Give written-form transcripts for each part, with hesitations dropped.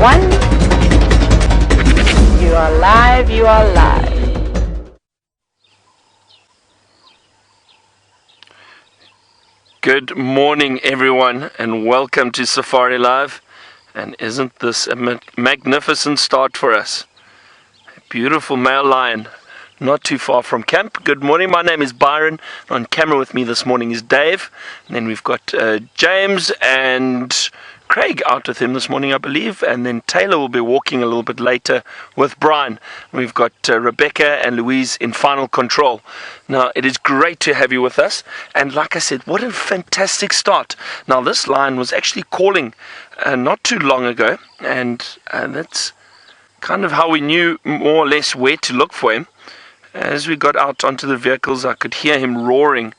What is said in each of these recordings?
1. You are live, you are live. Good morning everyone and welcome to Safari Live. And isn't this a magnificent start for us? A beautiful male lion not too far from camp. Good morning, my name is Byron. On camera with me this morning is Dave. And then we've got James and Craig out with him this morning, I believe. And then Tayla will be walking a little bit later with Brian. We've got Rebecca and Louise in final control. Now, it is great to have you with us. And like I said, what a fantastic start. Now, this lion was actually calling not too long ago. And that's kind of how we knew more or less where to look for him. As we got out onto the vehicles, I could hear him roaring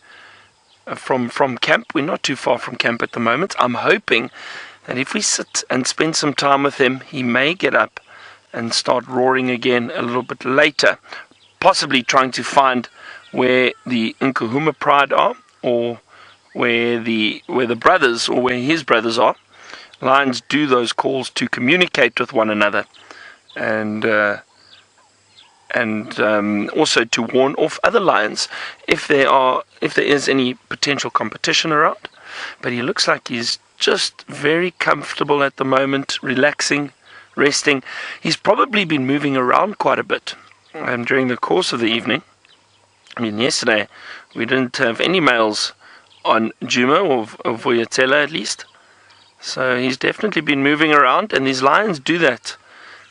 from camp. We're not too far from camp at the moment. I'm hoping that if we sit and spend some time with him, he may get up and start roaring again a little bit later, possibly trying to find where the Nkuhuma Pride are, or where the brothers, or where his brothers are. Lions do those calls to communicate with one another, and also to warn off other lions if there is any potential competition around. But he looks like he's just very comfortable at the moment, relaxing, resting. He's probably been moving around quite a bit during the course of the evening. I mean, yesterday we didn't have any males on Djuma or Voyatella at least. So he's definitely been moving around, and these lions do that.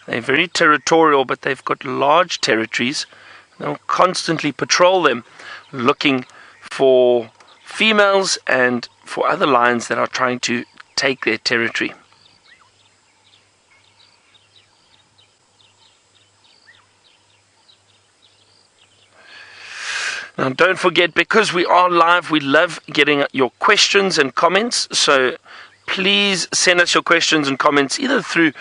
They're very territorial, but they've got large territories. They'll constantly patrol them, looking for females and for other lions that are trying to take their territory. Now, don't forget, because we are live, we love getting your questions and comments. So please send us your questions and comments either through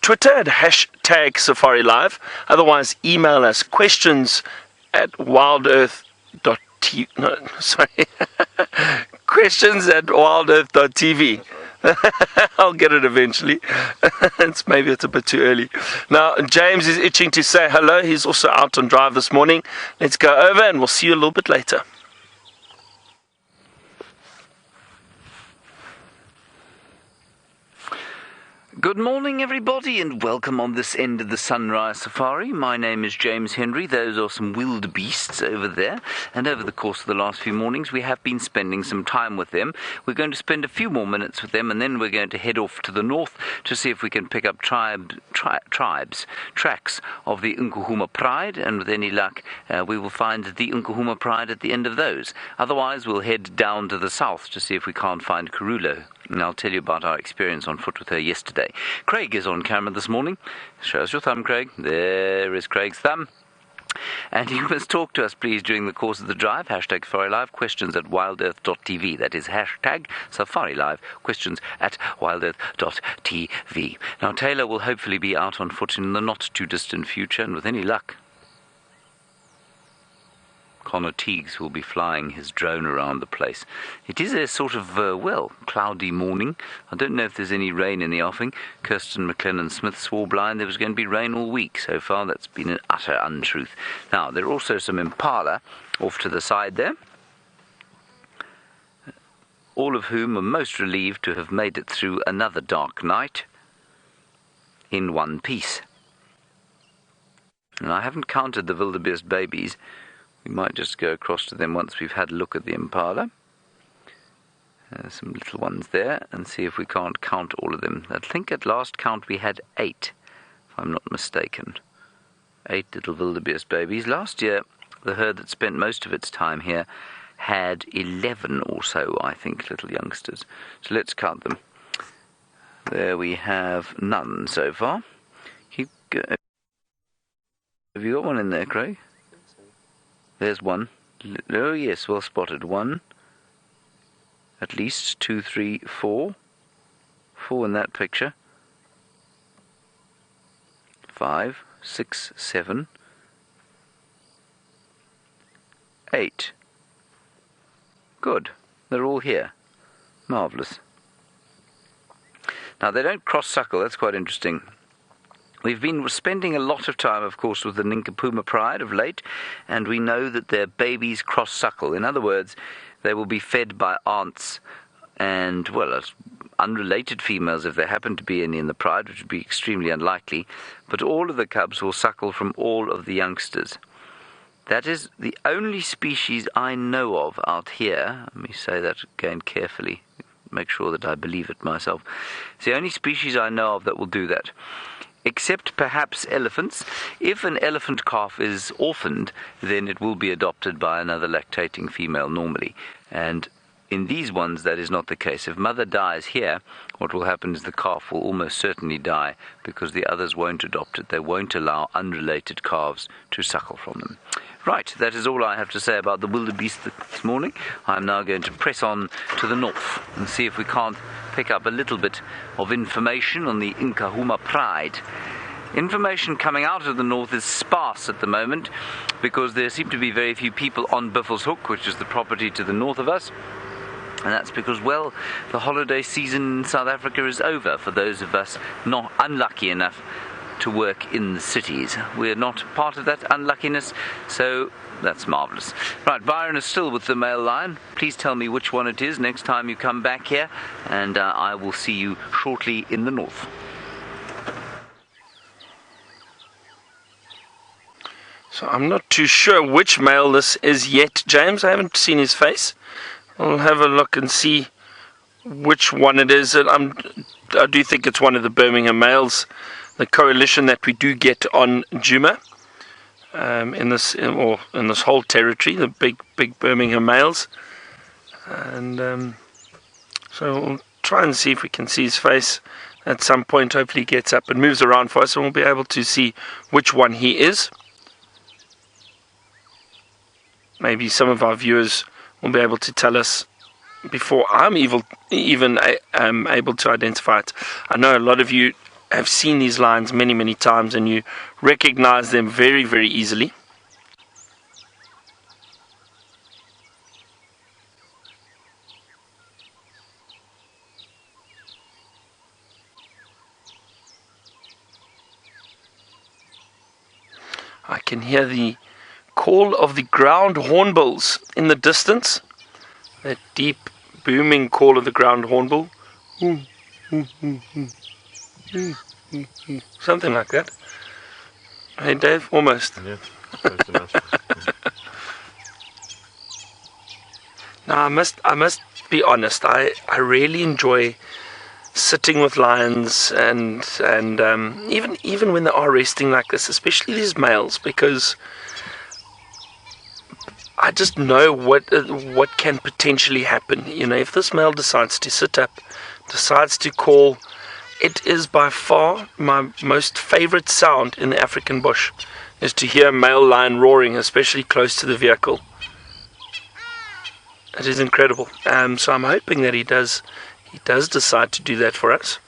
Twitter at #SafariLive. Otherwise, email us questions@WildEarthTV. No, sorry. questions@WildEarthTV. I'll get it eventually. Maybe it's a bit too early. Now, James is itching to say hello. He's also out on drive this morning. Let's go over and we'll see you a little bit later. Good morning everybody and welcome on this end of the Sunrise Safari. My name is James Henry. Those are some wildebeests over there, and over the course of the last few mornings we have been spending some time with them. We're going to spend a few more minutes with them, and then we're going to head off to the north to see if we can pick up tracks of the Nkuhuma Pride, and with any luck we will find the Nkuhuma Pride at the end of those. Otherwise we'll head down to the south to see if we can't find Karulo. And I'll tell you about our experience on foot with her yesterday. Craig is on camera this morning. Show us your thumb, Craig. There is Craig's thumb. And you must talk to us, please, during the course of the drive. #SafariLive, questions at WildEarth.tv. That is #SafariLive, questions at WildEarth.tv. Now, Tayla will hopefully be out on foot in the not-too-distant future, and with any luck, Connor Teagues will be flying his drone around the place. It is a sort of, cloudy morning. I don't know if there's any rain in the offing. Kirsten McLennan-Smith swore blind there was going to be rain all week. So far, that's been an utter untruth. Now, there are also some Impala off to the side there, all of whom are most relieved to have made it through another dark night in one piece. And I haven't counted the Wildebeest babies. We might just go across to them once we've had a look at the Impala. Some little ones there, and see if we can't count all of them. I think at last count we had 8, if I'm not mistaken. 8 little Wildebeest babies. Last year, the herd that spent most of its time here had 11 or so, I think, little youngsters. So let's count them. There we have none so far. Have you got one in there, Craig? There's one. Oh yes, well spotted. 1, at least 2, 3, 4. 4 in that picture. 5, 6, 7, 8. Good. They're all here. Marvellous. Now, they don't cross-suckle. That's quite interesting. We've been spending a lot of time, of course, with the Ninkapuma pride of late, and we know that their babies cross-suckle. In other words, they will be fed by aunts and, well, unrelated females if there happen to be any in the pride, which would be extremely unlikely, but all of the cubs will suckle from all of the youngsters. That is the only species I know of out here. Let me say that again carefully, make sure that I believe it myself. It's the only species I know of that will do that. Except perhaps elephants. If an elephant calf is orphaned, then it will be adopted by another lactating female normally. And in these ones, that is not the case. If mother dies here, what will happen is the calf will almost certainly die because the others won't adopt it. They won't allow unrelated calves to suckle from them. Right, that is all I have to say about the wildebeest this morning. I'm now going to press on to the north and see if we can't pick up a little bit of information on the Nkahuma pride. Information coming out of the north is sparse at the moment because there seem to be very few people on Buffelshoek, which is the property to the north of us. And that's because, well, the holiday season in South Africa is over for those of us not unlucky enough to work in the cities. We're not part of that unluckiness, so that's marvellous. Right, Byron is still with the mail line. Please tell me which one it is next time you come back here, and I will see you shortly in the north. So I'm not too sure which male this is yet, James. I haven't seen his face. I'll have a look and see which one it is. I do think it's one of the Birmingham males, the coalition that we do get on Djuma, in this whole territory, the big Birmingham males. And so we'll try and see if we can see his face at some point. Hopefully he gets up and moves around for us, and we'll be able to see which one he is. Maybe some of our viewers will be able to tell us before I'm even able to identify it. I know a lot of you have seen these lines many times, and you recognize them very easily. I can hear the call of the ground hornbills in the distance. That deep booming call of the ground hornbill. Something like that. Hey Dave, almost. Yeah, close enough. Now I must be honest. I really enjoy sitting with lions and even when they are resting like this, especially these males, because I just know what can potentially happen. You know, if this male decides to sit up, decides to call, it is by far my most favorite sound in the African bush, is to hear a male lion roaring, especially close to the vehicle. It is incredible. So I'm hoping that he does decide to do that for us.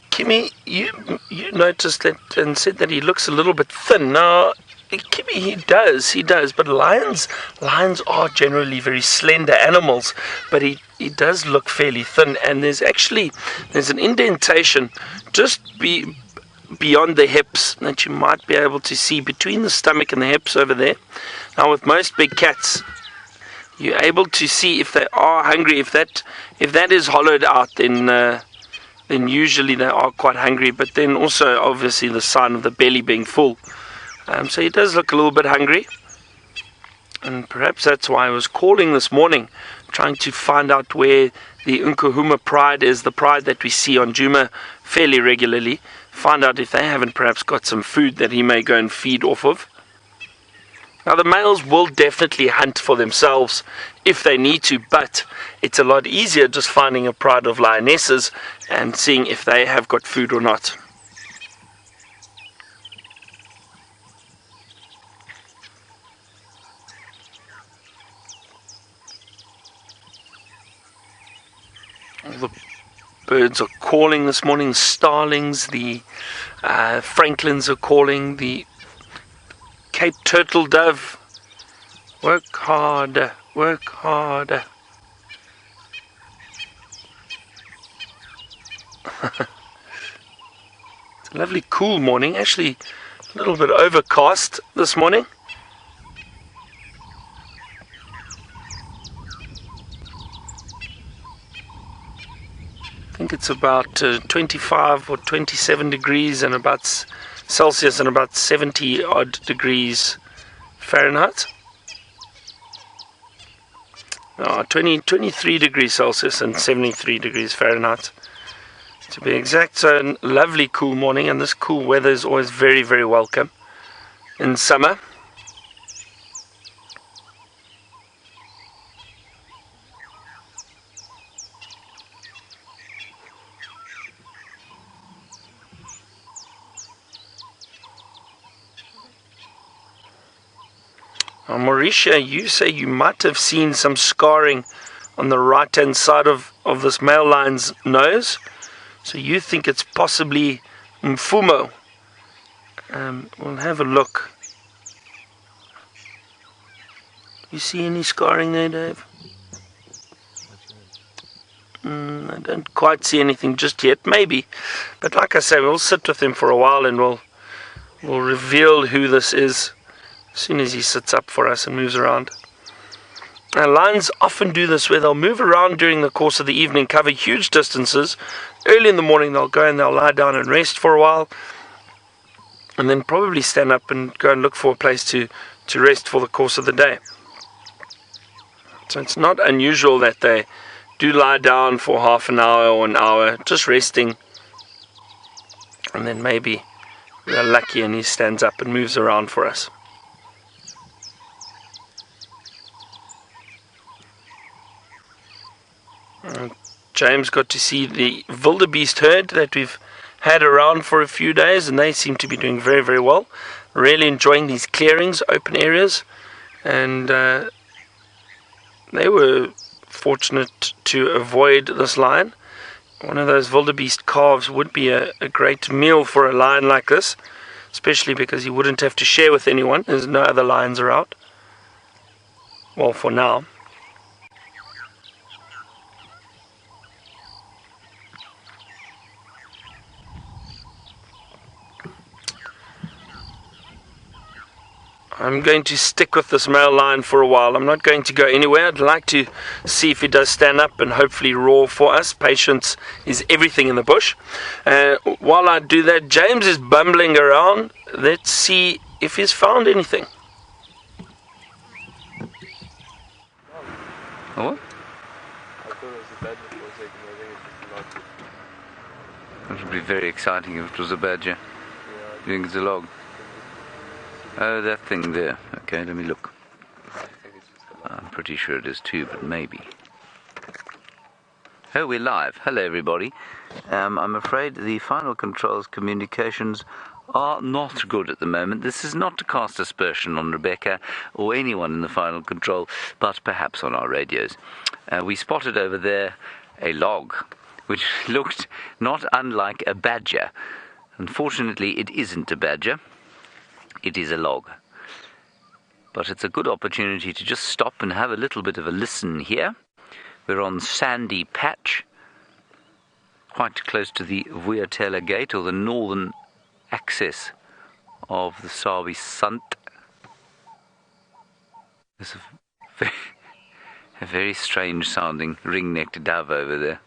Kimmy, you noticed that and said that he looks a little bit thin. Now, Kimmy, he does, but lions are generally very slender animals, but he does look fairly thin, and there's an indentation just beyond the hips that you might be able to see between the stomach and the hips over there. Now, with most big cats, you're able to see if they are hungry. If that is hollowed out, then usually they are quite hungry, but then also obviously the sign of the belly being full. So he does look a little bit hungry, and perhaps that's why I was calling this morning, trying to find out where the Nkahuma pride is, the pride that we see on Djuma fairly regularly, find out if they haven't perhaps got some food that he may go and feed off of. Now, the males will definitely hunt for themselves if they need to, but it's a lot easier just finding a pride of lionesses and seeing if they have got food or not. All the birds are calling this morning. Starlings, the franklins are calling, the Cape turtle dove. Work harder, work harder. It's a lovely cool morning, actually a little bit overcast this morning. I think it's about 25 or 27 degrees and about Celsius and about 70 odd degrees Fahrenheit. 23 degrees Celsius and 73 degrees Fahrenheit to be exact. So a lovely cool morning, and this cool weather is always very, very welcome in summer. Mauricia, you say you might have seen some scarring on the right hand side of this male lion's nose. So you think it's possibly Mfumo. We'll have a look. You see any scarring there, Dave? I don't quite see anything just yet, maybe. But like I say, we'll sit with him for a while and we'll reveal who this is as soon as he sits up for us and moves around. Lions often do this where they'll move around during the course of the evening, cover huge distances. Early in the morning they'll go and they'll lie down and rest for a while, and then probably stand up and go and look for a place to rest for the course of the day. So it's not unusual that they do lie down for half an hour or an hour, just resting, and then maybe we're lucky and he stands up and moves around for us. James got to see the Wildebeest herd that we've had around for a few days, and they seem to be doing very, very well. Really enjoying these clearings, open areas, and they were fortunate to avoid this lion. One of those Wildebeest calves would be a great meal for a lion like this, especially because he wouldn't have to share with anyone. There's no other lions around. Well, for now. I'm going to stick with this male lion for a while. I'm not going to go anywhere. I'd like to see if he does stand up and hopefully roar for us. Patience is everything in the bush. While I do that, James is bumbling around. Let's see if he's found anything. Oh? That would be very exciting if it was a badger. You think it's a log? Oh, that thing there. Okay, let me look. I'm pretty sure it is too, but maybe. Oh, we're live. Hello, everybody. I'm afraid the final controls communications are not good at the moment. This is not to cast aspersion on Rebecca or anyone in the final control, but perhaps on our radios. We spotted over there a log, which looked not unlike a badger. Unfortunately, it isn't a badger. It is a log. But it's a good opportunity to just stop and have a little bit of a listen here. We're on Sandy Patch, quite close to the Tayla Gate, or the northern access of the Sawi Sant. There's a very strange sounding ring-necked dove over there.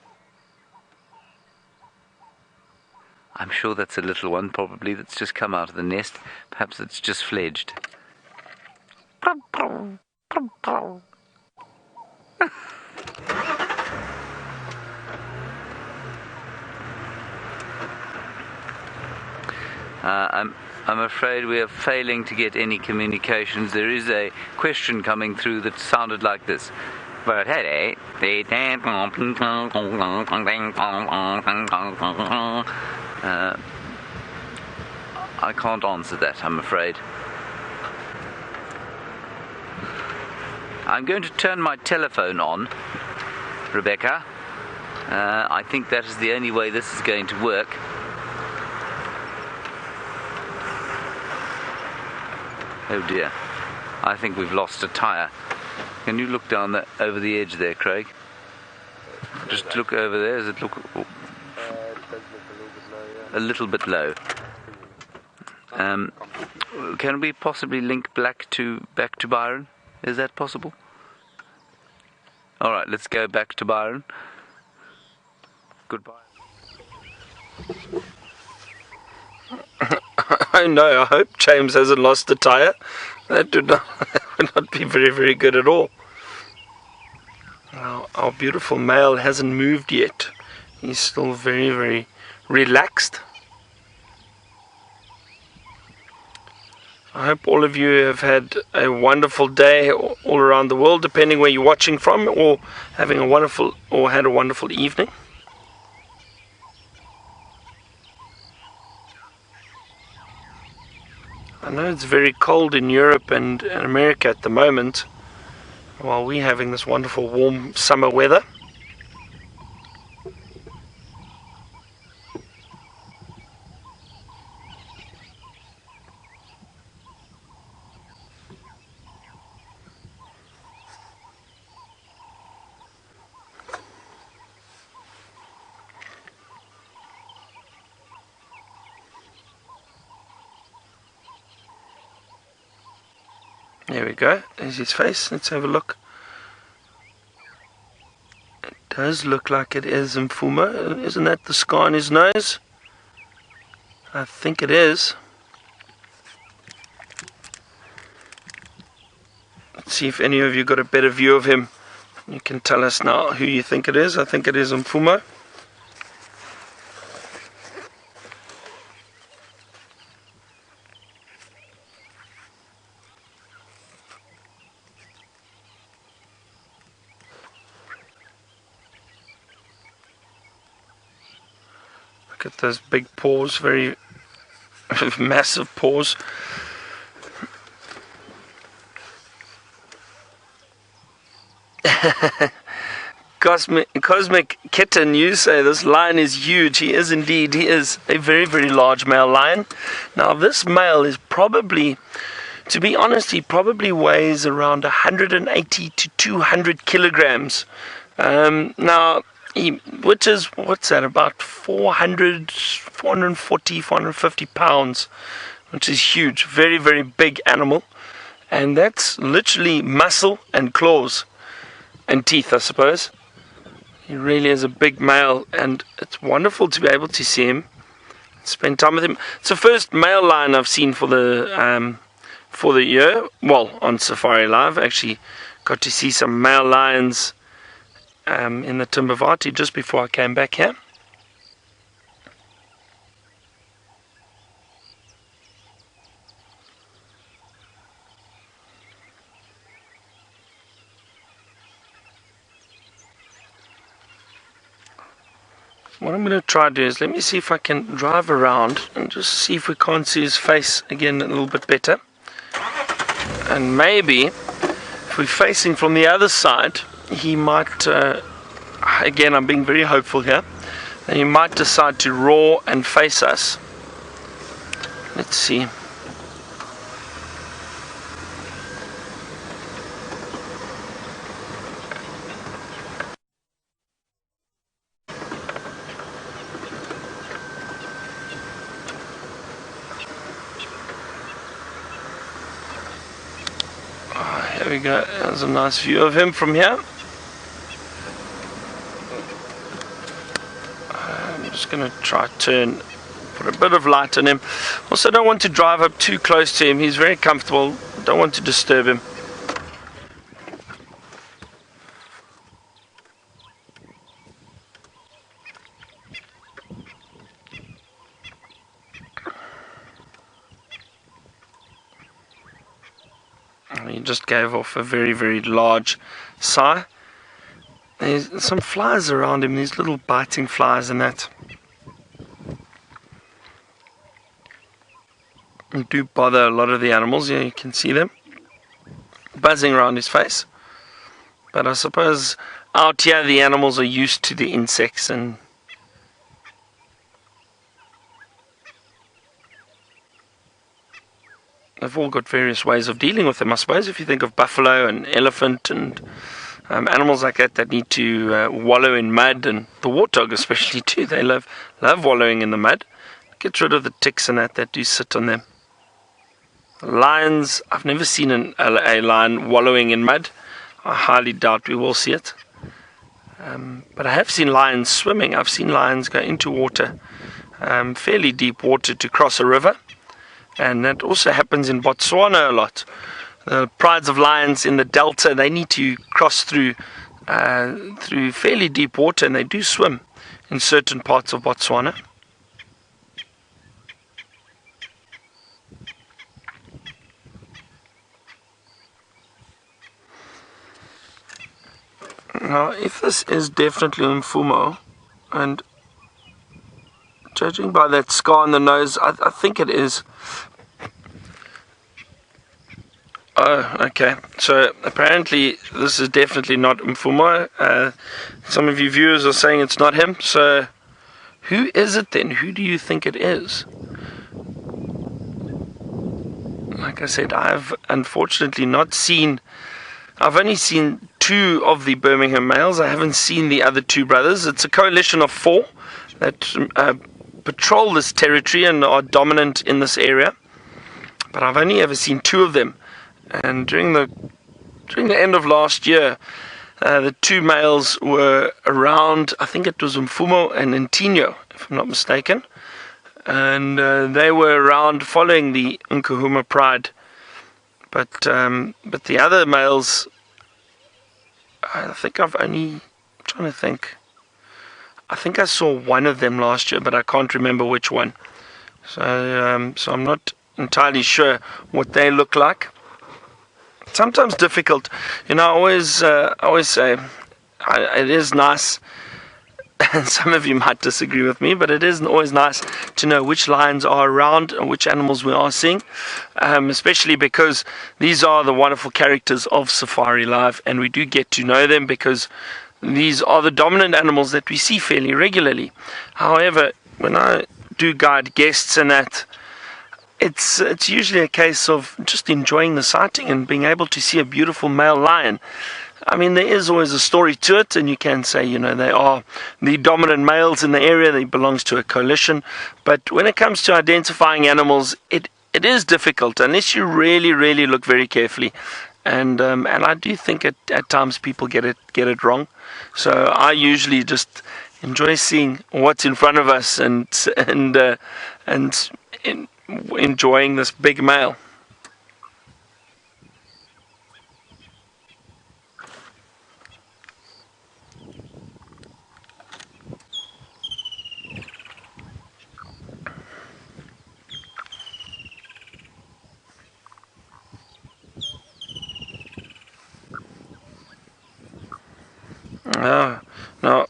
I'm sure that's a little one, probably, that's just come out of the nest. Perhaps it's just fledged. I'm afraid we are failing to get any communications. There is a question coming through that sounded like this. But hey, I can't answer that, I'm afraid. I'm going to turn my telephone on, Rebecca. I think that is the only way this is going to work. Oh dear, I think we've lost a tyre. Can you look down over the edge there, Craig? Just look over there. Does it look... A little bit low. Can we possibly link back to Byron? Is that possible? All right, let's go back to Byron. Goodbye. I know, I hope James hasn't lost a tyre. That would not be very, very good at all. Our beautiful male hasn't moved yet. He's still very, very relaxed. I hope all of you have had a wonderful day all around the world, depending where you're watching from, or had a wonderful evening. I know it's very cold in Europe and America at the moment, while we're having this wonderful warm summer weather. There we go, there's his face. Let's have a look. It does look like it is Mfuma. Isn't that the scar on his nose? I think it is. Let's see if any of you got a better view of him. You can tell us now who you think it is. I think it is Mfuma. Look at those big paws, very massive paws. Cosmic Kitten, you say this lion is huge. He is indeed. He is a very, very large male lion. Now this male is probably, to be honest, he probably weighs around 180 to 200 kilograms. Now, which is, what's that, about 440, 450 pounds, which is huge. Very, very big animal. And that's literally muscle and claws and teeth, I suppose. He really is a big male, and it's wonderful to be able to see him, spend time with him. It's the first male lion I've seen for the year. Well, on Safari Live, actually got to see some male lions in the Timbavati just before I came back here. What I'm going to try to do is, let me see if I can drive around and just see if we can't see his face again a little bit better. And maybe, if we're facing from the other side, he might, again I'm being very hopeful here, and he might decide to roar and face us. Let's see. There we go, there's a nice view of him from here. I'm just going to try to put a bit of light on him. Also don't want to drive up too close to him, he's very comfortable, don't want to disturb him. He just gave off a very, very large sigh. There's some flies around him, these little biting flies and that. They do bother a lot of the animals, yeah, you can see them buzzing around his face. But I suppose out here the animals are used to the insects, and they've all got various ways of dealing with them. I suppose if you think of buffalo and elephant and Animals like that need to wallow in mud, and the warthog especially too. They love wallowing in the mud. Gets rid of the ticks and that do sit on them. Lions, I've never seen a lion wallowing in mud. I highly doubt we will see it. But I have seen lions swimming. I've seen lions go into water, fairly deep water, to cross a river. And that also happens in Botswana a lot. The prides of lions in the delta, they need to cross through fairly deep water, and they do swim in certain parts of Botswana. Now, if this is definitely Mfumo, and judging by that scar on the nose, I think it is. Oh, okay. So apparently this is definitely not Mfumo. Some of you viewers are saying it's not him. So who is it then? Who do you think it is? Like I said, I've unfortunately not seen. I've only seen 2 of the Birmingham males. I haven't seen the other 2 brothers. It's a coalition of 4 that patrol this territory and are dominant in this area. But I've only ever seen 2 of them. And during the end of last year, the 2 males were around. I think it was Mfumo and Ntinyo, if I'm not mistaken. And they were around following the Nkahuma pride. But the other males, I think I'm trying to think. I think I saw one of them last year, but I can't remember which one. So I'm not entirely sure what they look like. Sometimes difficult, I always say, it is nice. And some of you might disagree with me, but it isn't always nice to know which lions are around and which animals we are seeing, especially because these are the wonderful characters of Safari Live, and we do get to know them because these are the dominant animals that we see fairly regularly. However, when I do guide guests and that, it's usually a case of just enjoying the sighting and being able to see a beautiful male lion. I mean, there is always a story to it, and you can say, they are the dominant males in the area. They belongs to a coalition. But when it comes to identifying animals, it is difficult unless you really, really look very carefully. And I do think at times people get it wrong. So I usually just enjoy seeing what's in front of us and enjoying this big male. Now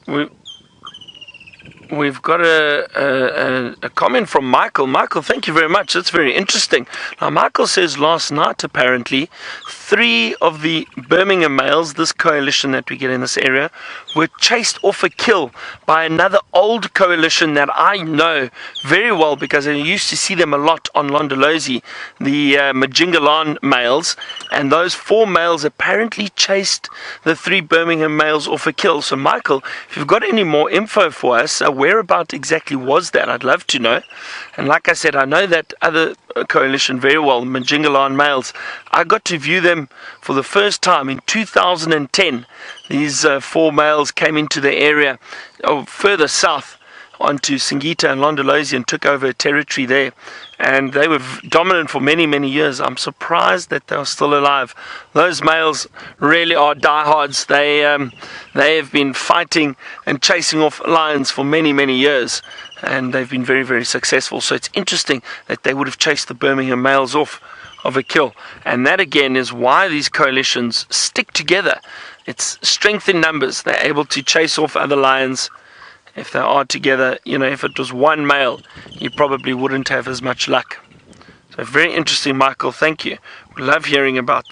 we've got a comment from Michael. Michael, thank you very much. That's very interesting. Now, Michael says last night, apparently, 3 of the Birmingham males, this coalition that we get in this area, were chased off a kill by another old coalition that I know very well because I used to see them a lot on Londolozi, the Majingalan males, and those 4 males apparently chased the 3 Birmingham males off a kill. So, Michael, if you've got any more info for us, whereabout exactly was that? I'd love to know. And like I said, I know that other coalition very well, Majingalan males. I got to view them for the first time in 2010. These 4 males came into the area further south onto Singita and Londolozi and took over territory there. And they were dominant for many, many years. I'm surprised that they are still alive. Those males really are diehards. They have been fighting and chasing off lions for many, many years. And they've been very, very successful. So it's interesting that they would have chased the Birmingham males off of a kill. And that again is why these coalitions stick together. It's strength in numbers. They're able to chase off other lions. If they are together, if it was one male, you probably wouldn't have as much luck. So very interesting, Michael. Thank you. We love hearing about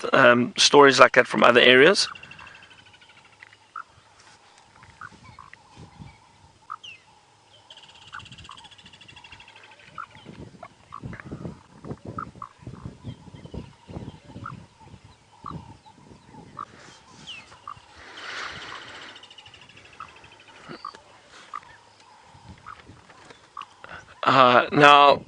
stories like that from other areas. Now,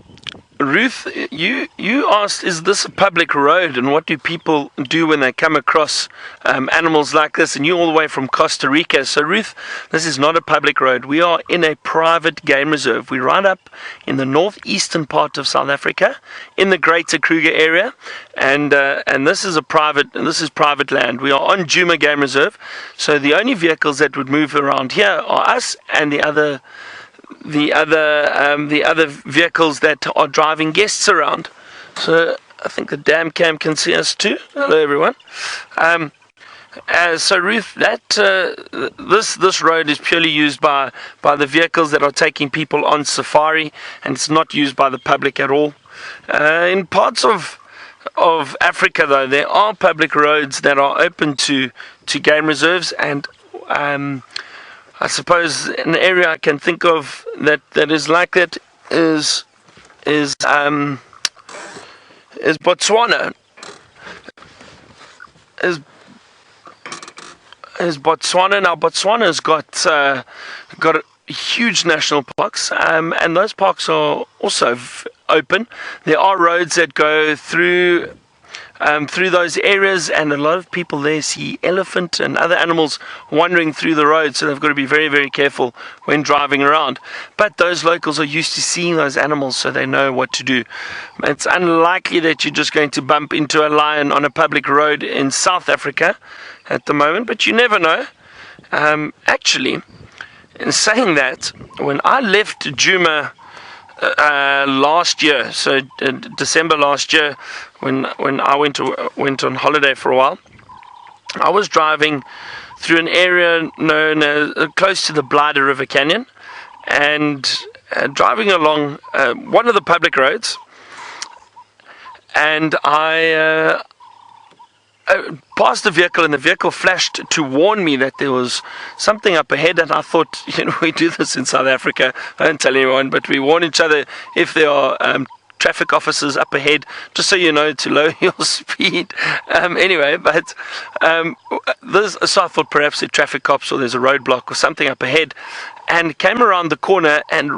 Ruth, you asked, is this a public road, and what do people do when they come across animals like this? And you're all the way from Costa Rica. So, Ruth, this is not a public road. We are in a private game reserve. We're right up in the northeastern part of South Africa, in the Greater Kruger area, and this is private land. We are on Djuma Game Reserve, so the only vehicles that would move around here are us and the other vehicles that are driving guests around. So I think the dam cam can see us too. Hello, everyone. So Ruth, this road is purely used by the vehicles that are taking people on safari, and it's not used by the public at all. In parts of Africa, though, there are public roads that are open to game reserves, and I suppose an area I can think of that is like that is Botswana. Is Botswana. Now Botswana's got huge national parks, and those parks are also open. There are roads that go through those areas, and a lot of people there see elephant and other animals wandering through the road, so they've got to be very, very careful when driving around. But those locals are used to seeing those animals, so they know what to do. It's unlikely that you're just going to bump into a lion on a public road in South Africa at the moment, but you never know. Actually, in saying that, when I left Djuma last year, so December last year, when I went on holiday for a while, I was driving through an area known as close to the Blondie River Canyon, and driving along one of the public roads, and I passed the vehicle, and the vehicle flashed to warn me that there was something up ahead. And I thought, we do this in South Africa, I don't tell anyone, but we warn each other if there are traffic officers up ahead, just so you know to lower your speed. Anyway, but so I thought perhaps the traffic cops, or there's a roadblock or something up ahead, and came around the corner, and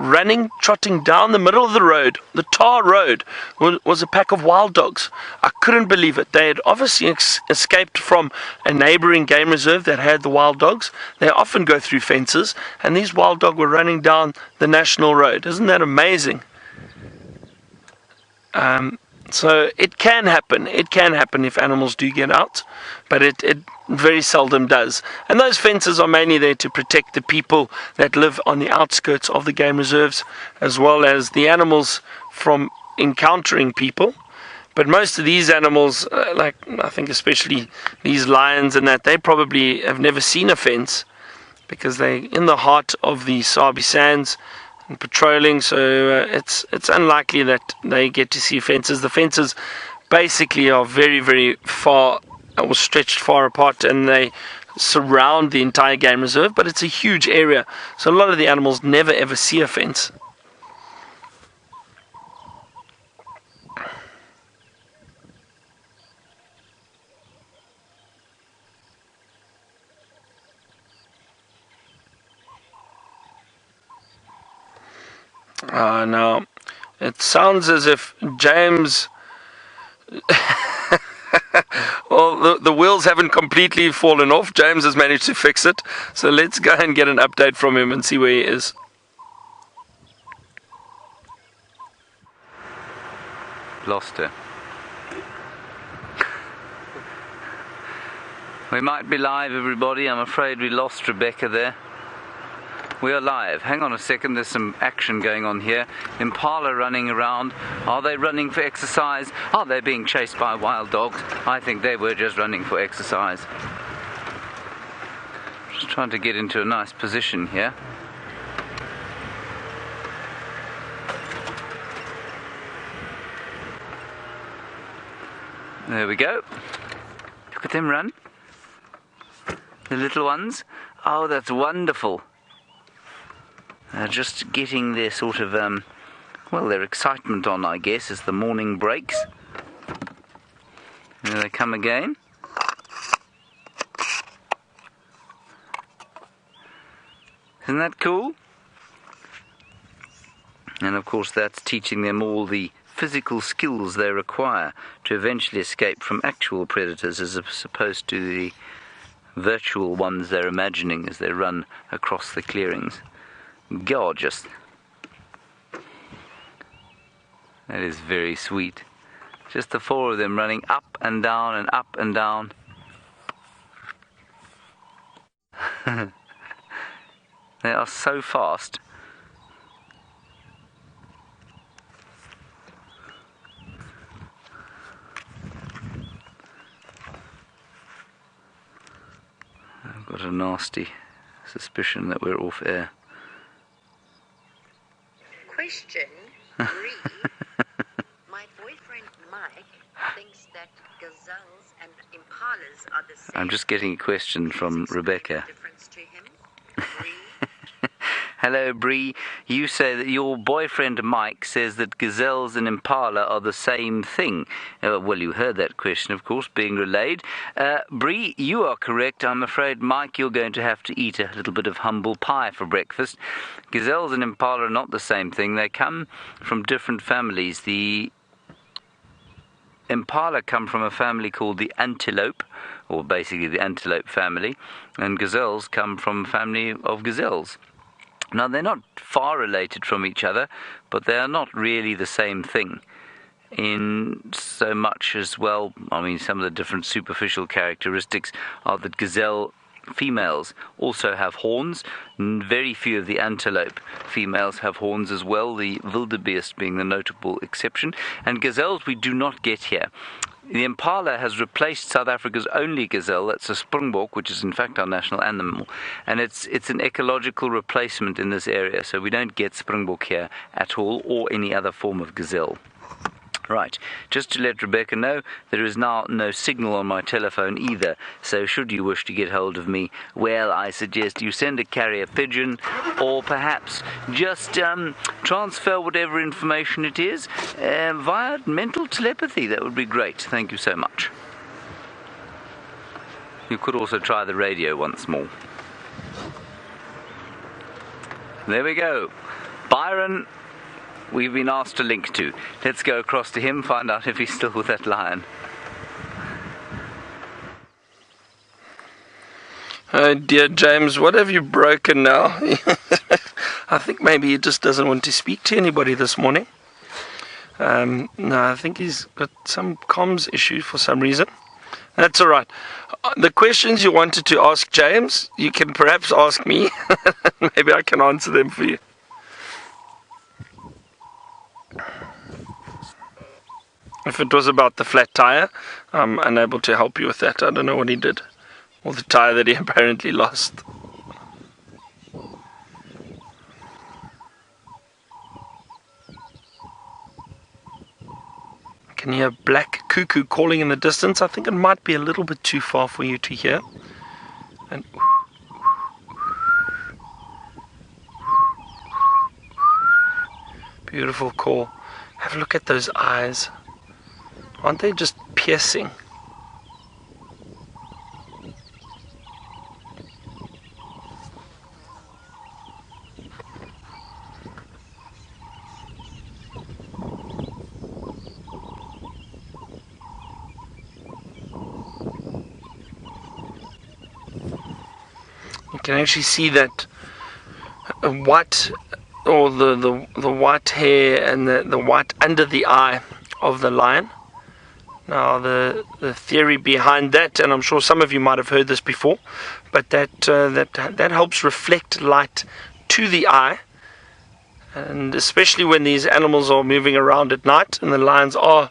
trotting down the middle of the road, the tar road, was a pack of wild dogs. I couldn't believe it. They had obviously escaped from a neighboring game reserve that had the wild dogs. They often go through fences, and these wild dogs were running down the national road. Isn't that amazing? So it can happen. It can happen if animals do get out, but it very seldom does. And those fences are mainly there to protect the people that live on the outskirts of the game reserves, as well as the animals from encountering people. But most of these animals, like I think especially these lions and that, they probably have never seen a fence, because they're in the heart of the Sabi Sands and patrolling, so it's unlikely that they get to see fences. The fences basically are very, very far, or stretched far apart, and they surround the entire game reserve, but it's a huge area, so a lot of the animals never ever see a fence. Now, it sounds as if James... well, the wheels haven't completely fallen off. James has managed to fix it. So let's go and get an update from him and see where he is. Lost her. We might be live, everybody. I'm afraid we lost Rebecca there. We are live. Hang on a second, there's some action going on here. Impala running around. Are they running for exercise? Are they being chased by wild dogs? I think they were just running for exercise. Just trying to get into a nice position here. There we go. Look at them run. The little ones. Oh, that's wonderful. Just getting their sort of, their excitement on, I guess, as the morning breaks. There they come again. Isn't that cool? And of course that's teaching them all the physical skills they require to eventually escape from actual predators, as opposed to the virtual ones they're imagining as they run across the clearings. Gorgeous. That is very sweet. Just the four of them running up and down and up and down. They are so fast. I've got a nasty suspicion that we're off air. Question 3. My boyfriend Mike thinks that gazelles and impalas are the same. I'm just getting a question from Rebecca. Difference to him. Hello, Bree. You say that your boyfriend Mike says that gazelles and impala are the same thing. Well, you heard that question, of course, being relayed. Bree, you are correct. I'm afraid, Mike, you're going to have to eat a little bit of humble pie for breakfast. Gazelles and impala are not the same thing. They come from different families. The impala come from a family called the antelope, or basically the antelope family, and gazelles come from a family of gazelles. Now, they're not far related from each other, but they are not really the same thing in so much as, well, I mean, some of the different superficial characteristics are that gazelle females also have horns. Very few of the antelope females have horns as well, the wildebeest being the notable exception. And gazelles we do not get here. The impala has replaced South Africa's only gazelle, that's a springbok, which is in fact our national animal, and it's an ecological replacement in this area, so we don't get springbok here at all, or any other form of gazelle. Right, just to let Rebecca know, there is now no signal on my telephone either, so should you wish to get hold of me, well, I suggest you send a carrier pigeon, or perhaps just transfer whatever information it is via mental telepathy. That would be great. Thank you so much. You could also try the radio once more. There we go. Byron, we've been asked to link to. Let's go across to him, find out if he's still with that lion. Oh dear James, what have you broken now? I think maybe he just doesn't want to speak to anybody this morning. No, I think he's got some comms issue for some reason. That's all right. The questions you wanted to ask James, you can perhaps ask me. Maybe I can answer them for you. If it was about the flat tire, I'm unable to help you with that. I don't know what he did. Or the tire that he apparently lost. Can you hear black cuckoo calling in the distance? I think it might be a little bit too far for you to hear. And beautiful call. Have a look at those eyes. Aren't they just piercing? You can actually see that white, or the white hair and the white under the eye of the lion. Now the theory behind that, and I'm sure some of you might have heard this before, but that helps reflect light to the eye, and especially when these animals are moving around at night, and the lions are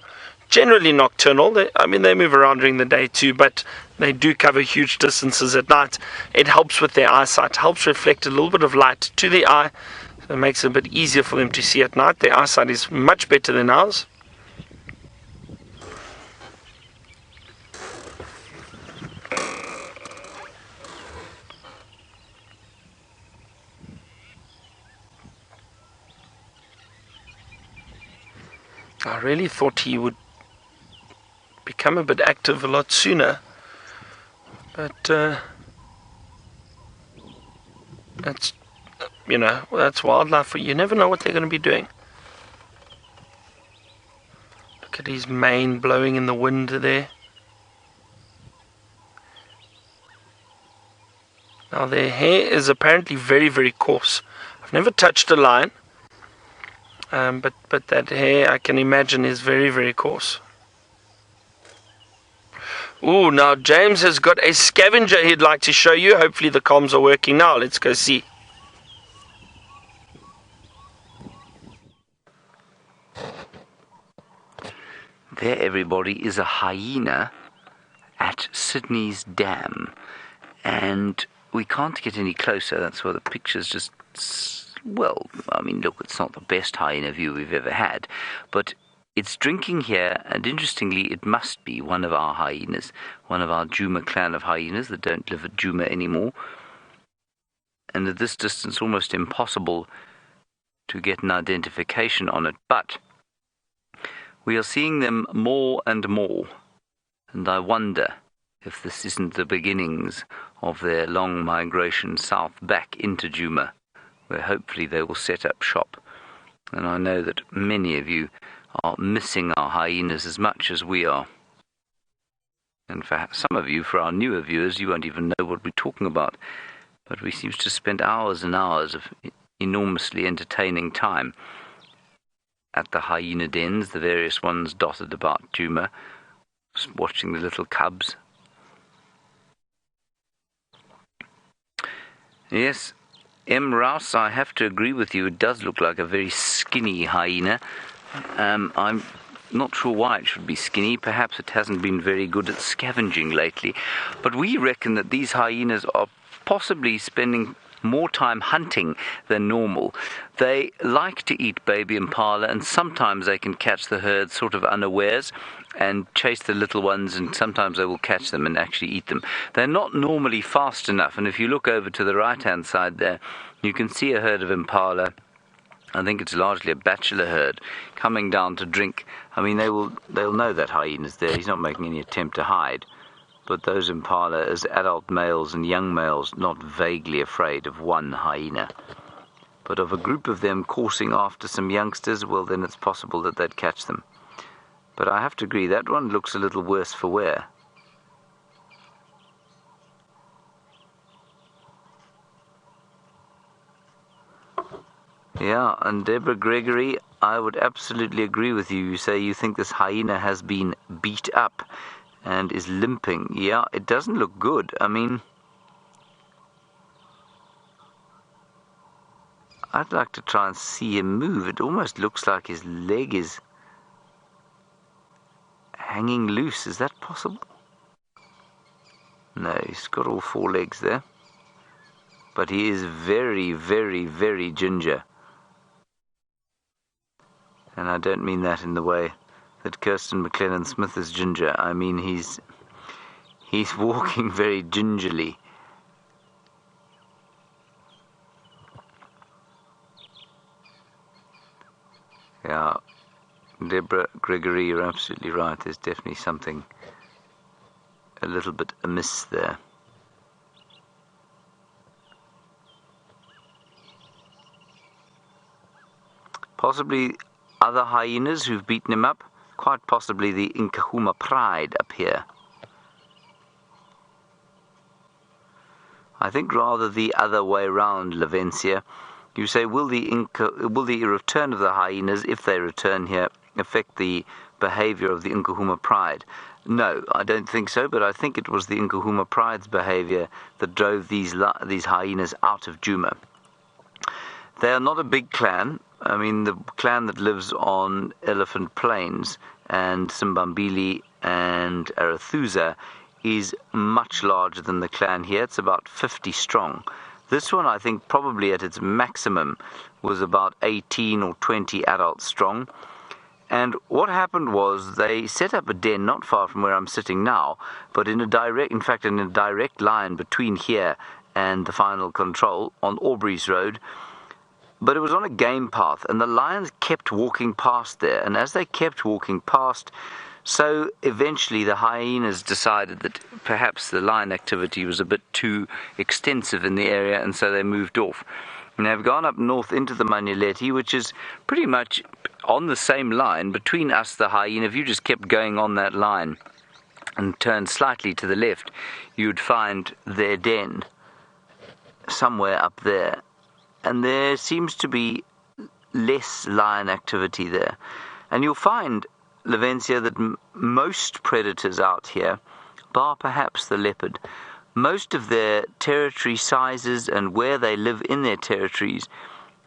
generally nocturnal. They move around during the day too, but they do cover huge distances at night. It helps with their eyesight, helps reflect a little bit of light to the eye, so it makes it a bit easier for them to see at night. Their eyesight is much better than ours. I really thought he would become a bit active a lot sooner, but that's wildlife. You never know what they're going to be doing. Look at his mane blowing in the wind there. Now their hair is apparently very, very coarse. I've never touched a lion, but that hair I can imagine is very, very coarse. Ooh, now James has got a scavenger he'd like to show you. Hopefully the comms are working now. Let's go see. There, everybody, is a hyena at Sydney's dam. And we can't get any closer. That's why the picture's just... Well, I mean, look, it's not the best hyena view we've ever had. But it's drinking here, and interestingly, it must be one of our hyenas. One of our Djuma clan of hyenas that don't live at Djuma anymore. And at this distance, almost impossible to get an identification on it. But we are seeing them more and more. And I wonder if this isn't the beginnings of their long migration south back into Djuma, where hopefully they will set up shop. And I know that many of you are missing our hyenas as much as we are. And for some of you, for our newer viewers, you won't even know what we're talking about. But we seem to spend hours and hours of enormously entertaining time at the hyena dens, the various ones dotted about Djuma, watching the little cubs. Yes, M. Rouse, I have to agree with you. It does look like a very skinny hyena. I'm not sure why it should be skinny. Perhaps it hasn't been very good at scavenging lately. But we reckon that these hyenas are possibly spending more time hunting than normal. They like to eat baby impala, and sometimes they can catch the herd sort of unawares and chase the little ones, and sometimes they will catch them and actually eat them. They're not normally fast enough, and if you look over to the right-hand side there, you can see a herd of impala. I think it's largely a bachelor herd coming down to drink. I mean, they'll know that hyena's there. He's not making any attempt to hide. But those impala, as adult males and young males, not vaguely afraid of one hyena. But of a group of them coursing after some youngsters, well, then it's possible that they'd catch them. But I have to agree, that one looks a little worse for wear. Yeah, and Deborah Gregory, I would absolutely agree with you. You say you think this hyena has been beat up and is limping. Yeah, it doesn't look good. I mean, I'd like to try and see him move. It almost looks like his leg is hanging loose. Is that possible? No, he's got all four legs there. But he is very, very, very ginger. And I don't mean that in the way that Kirsten McLennan Smith is ginger. I mean he's walking very gingerly. Yeah, Deborah Gregory, you're absolutely right. There's definitely something a little bit amiss there. Possibly other hyenas who've beaten him up. Quite possibly the Nkahuma pride up here. I think rather the other way round, Lavencia. You say, will the return of the hyenas, if they return here, affect the behavior of the Nkahuma pride? No, I don't think so, but I think it was the Nkahuma pride's behavior that drove these hyenas out of Djuma. They are not a big clan. I mean, the clan that lives on Elephant Plains and Simbambili and Arathusa is much larger than the clan here. It's about 50 strong. This one, I think, probably at its maximum was about 18 or 20 adults strong. And what happened was they set up a den not far from where I'm sitting now, but in a direct line between here and the final control on Aubrey's Road. But it was on a game path, and the lions kept walking past there. And as they kept walking past, so eventually the hyenas decided that perhaps the lion activity was a bit too extensive in the area, and so they moved off. And they've gone up north into the Manyeleti, which is pretty much on the same line between us, the hyena. If you just kept going on that line and turned slightly to the left, you'd find their den somewhere up there. And there seems to be less lion activity there. And you'll find, Levencia, that most predators out here, bar perhaps the leopard, most of their territory sizes and where they live in their territories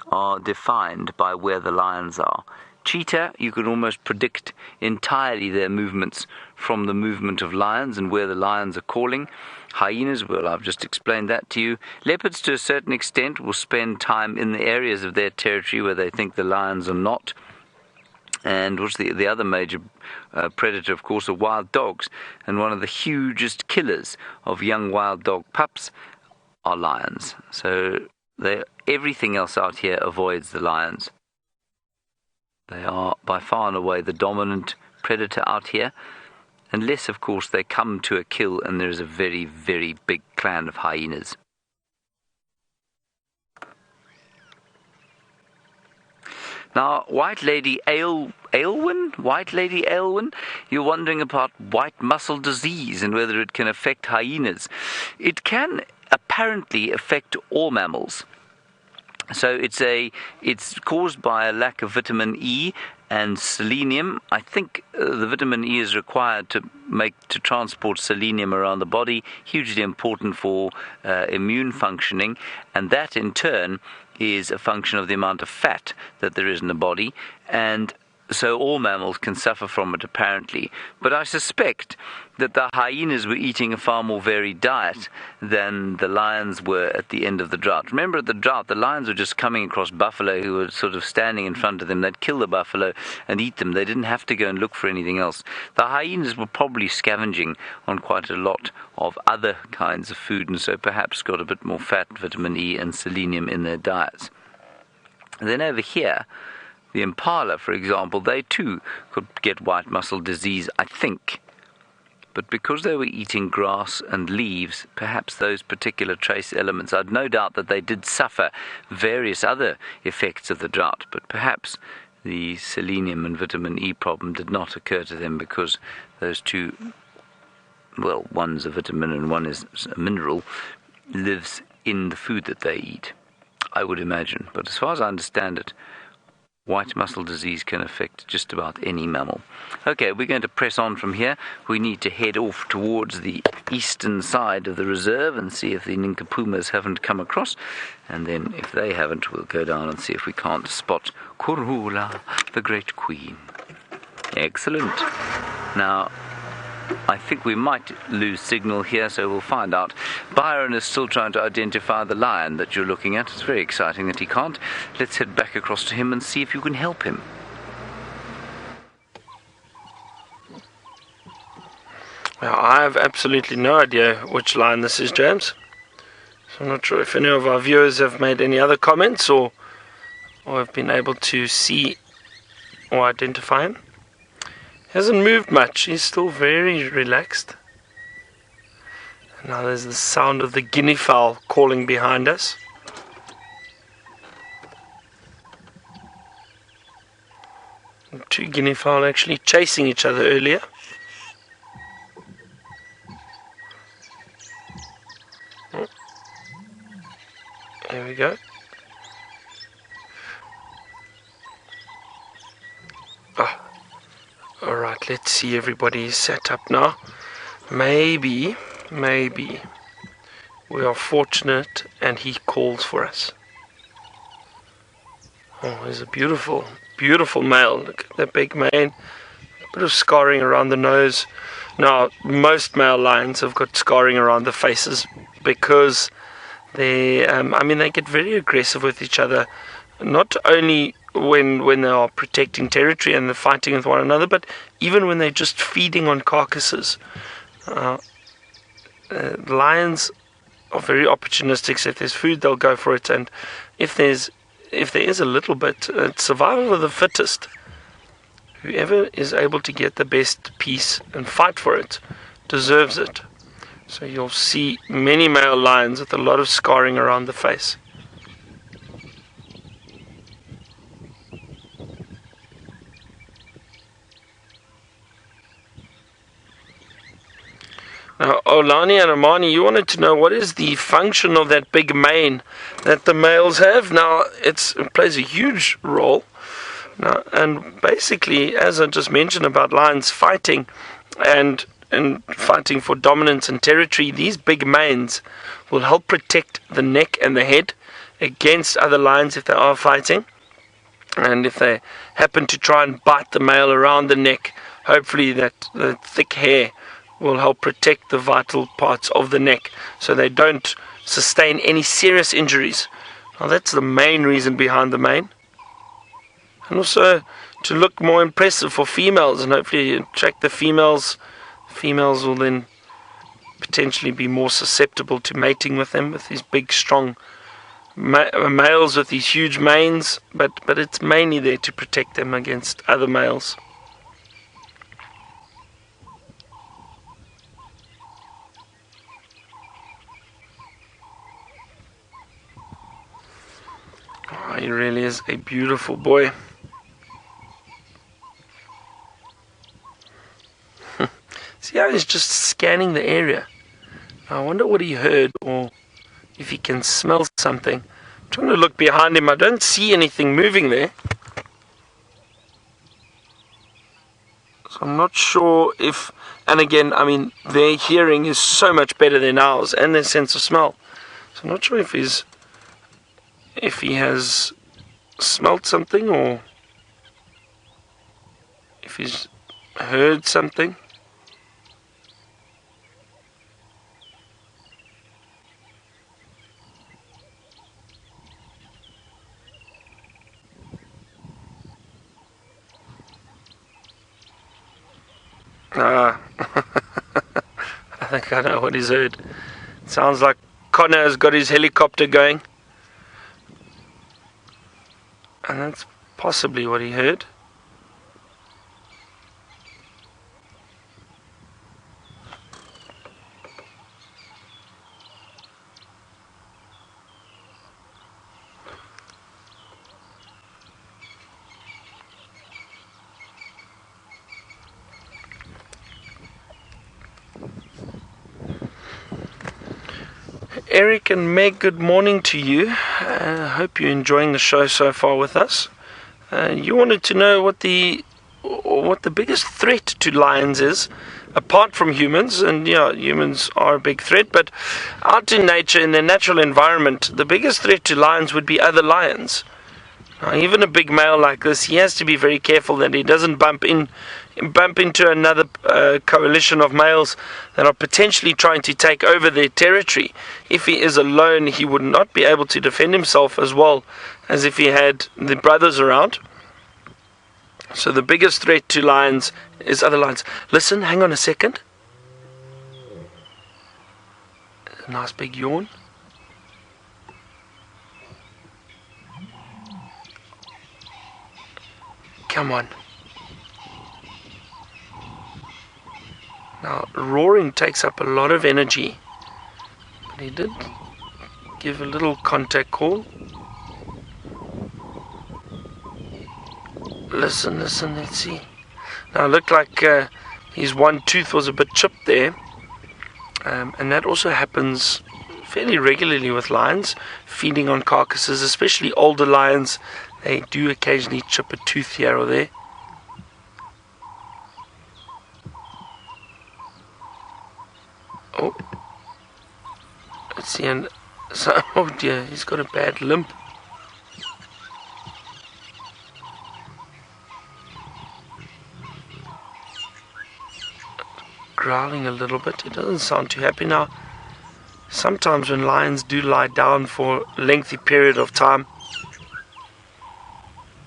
are defined by where the lions are. Cheetah, you can almost predict entirely their movements from the movement of lions and where the lions are calling. Hyenas, well, I've just explained that to you. Leopards, to a certain extent, will spend time in the areas of their territory where they think the lions are not. And what's the other major predator, of course, are wild dogs. And one of the hugest killers of young wild dog pups are lions. So everything else out here avoids the lions. They are by far and away the dominant predator out here. Unless, of course, they come to a kill and there is a very, very big clan of hyenas. Now, White Lady Aylwin, you're wondering about white muscle disease and whether it can affect hyenas. It can apparently affect all mammals. So it's caused by a lack of vitamin E and selenium. I think the vitamin E is required to transport selenium around the body, hugely important for immune functioning, and that in turn is a function of the amount of fat that there is in the body, and so all mammals can suffer from it apparently. But I suspect that the hyenas were eating a far more varied diet than the lions were at the end of the drought. Remember, at the drought, the lions were just coming across buffalo who were sort of standing in front of them. They'd kill the buffalo and eat them. They didn't have to go and look for anything else. The hyenas were probably scavenging on quite a lot of other kinds of food, and so perhaps got a bit more fat, vitamin E and selenium in their diets. And then over here, the impala, for example, they too could get white muscle disease, I think. But because they were eating grass and leaves, perhaps those particular trace elements, I'd no doubt that they did suffer various other effects of the drought, but perhaps the selenium and vitamin E problem did not occur to them because those two, well, one's a vitamin and one is a mineral, lives in the food that they eat, I would imagine. But as far as I understand it, white muscle disease can affect just about any mammal. Okay, we're going to press on from here. We need to head off towards the eastern side of the reserve and see if the ninkapumas haven't come across. And then if they haven't, we'll go down and see if we can't spot Kurula, the great queen. Excellent. Now, I think we might lose signal here, so we'll find out. Byron is still trying to identify the lion that you're looking at. It's very exciting that he can't. Let's head back across to him and see if you can help him. Well, I have absolutely no idea which lion this is, James. So I'm not sure if any of our viewers have made any other comments or have been able to see or identify him. Hasn't moved much. He's still very relaxed. And now there's the sound of the guinea fowl calling behind us. And two guinea fowl actually chasing each other earlier. Oh. There we go. Oh. Alright, let's see, everybody is set up now. Maybe we are fortunate and he calls for us. Oh, there's a beautiful male. Look at that big mane. A bit of scarring around the nose. Now, most male lions have got scarring around the faces because they get very aggressive with each other. Not only when they are protecting territory and they're fighting with one another, but even when they're just feeding on carcasses. Lions are very opportunistic, so if there's food they'll go for it, and if there is a little bit, it's survival of the fittest. Whoever is able to get the best piece and fight for it deserves it. So you'll see many male lions with a lot of scarring around the face. Olani and Amani, you wanted to know what is the function of that big mane that the males have. Now, it plays a huge role. Now, and basically, as I just mentioned about lions fighting and fighting for dominance and territory, these big manes will help protect the neck and the head against other lions if they are fighting. And if they happen to try and bite the male around the neck, hopefully that the thick hair will help protect the vital parts of the neck so they don't sustain any serious injuries. Now that's the main reason behind the mane. And also to look more impressive for females, and hopefully you attract the females. Females will then potentially be more susceptible to mating with them, with these big strong males with these huge manes, but it's mainly there to protect them against other males. Oh, he really is a beautiful boy. See how he's just scanning the area. I wonder what he heard, or if he can smell something. I'm trying to look behind him. I don't see anything moving there. So I'm not sure if, and again, I mean, their hearing is so much better than ours, and their sense of smell. So I'm not sure if he has smelt something, or if he's heard something. I think I know what he's heard. It sounds like Connor has got his helicopter going. And that's possibly what he heard. Eric and Meg, good morning to you. I hope you're enjoying the show so far with us. You wanted to know what the biggest threat to lions is, apart from humans, and yeah, humans are a big threat, but out in nature, in their natural environment, the biggest threat to lions would be other lions. Now, even a big male like this, he has to be very careful that he doesn't bump into another coalition of males that are potentially trying to take over their territory. If he is alone, he would not be able to defend himself as well as if he had the brothers around. So the biggest threat to lions is other lions. Listen, hang on a second. A nice big yawn. Come on. Now, roaring takes up a lot of energy. But he did give a little contact call. Listen, let's see. Now, it looked like his one tooth was a bit chipped there. And that also happens fairly regularly with lions, feeding on carcasses, especially older lions. They do occasionally chip a tooth here or there. Oh, let's see, and so, oh dear, he's got a bad limp. Growling a little bit. He doesn't sound too happy now. Sometimes when lions do lie down for a lengthy period of time,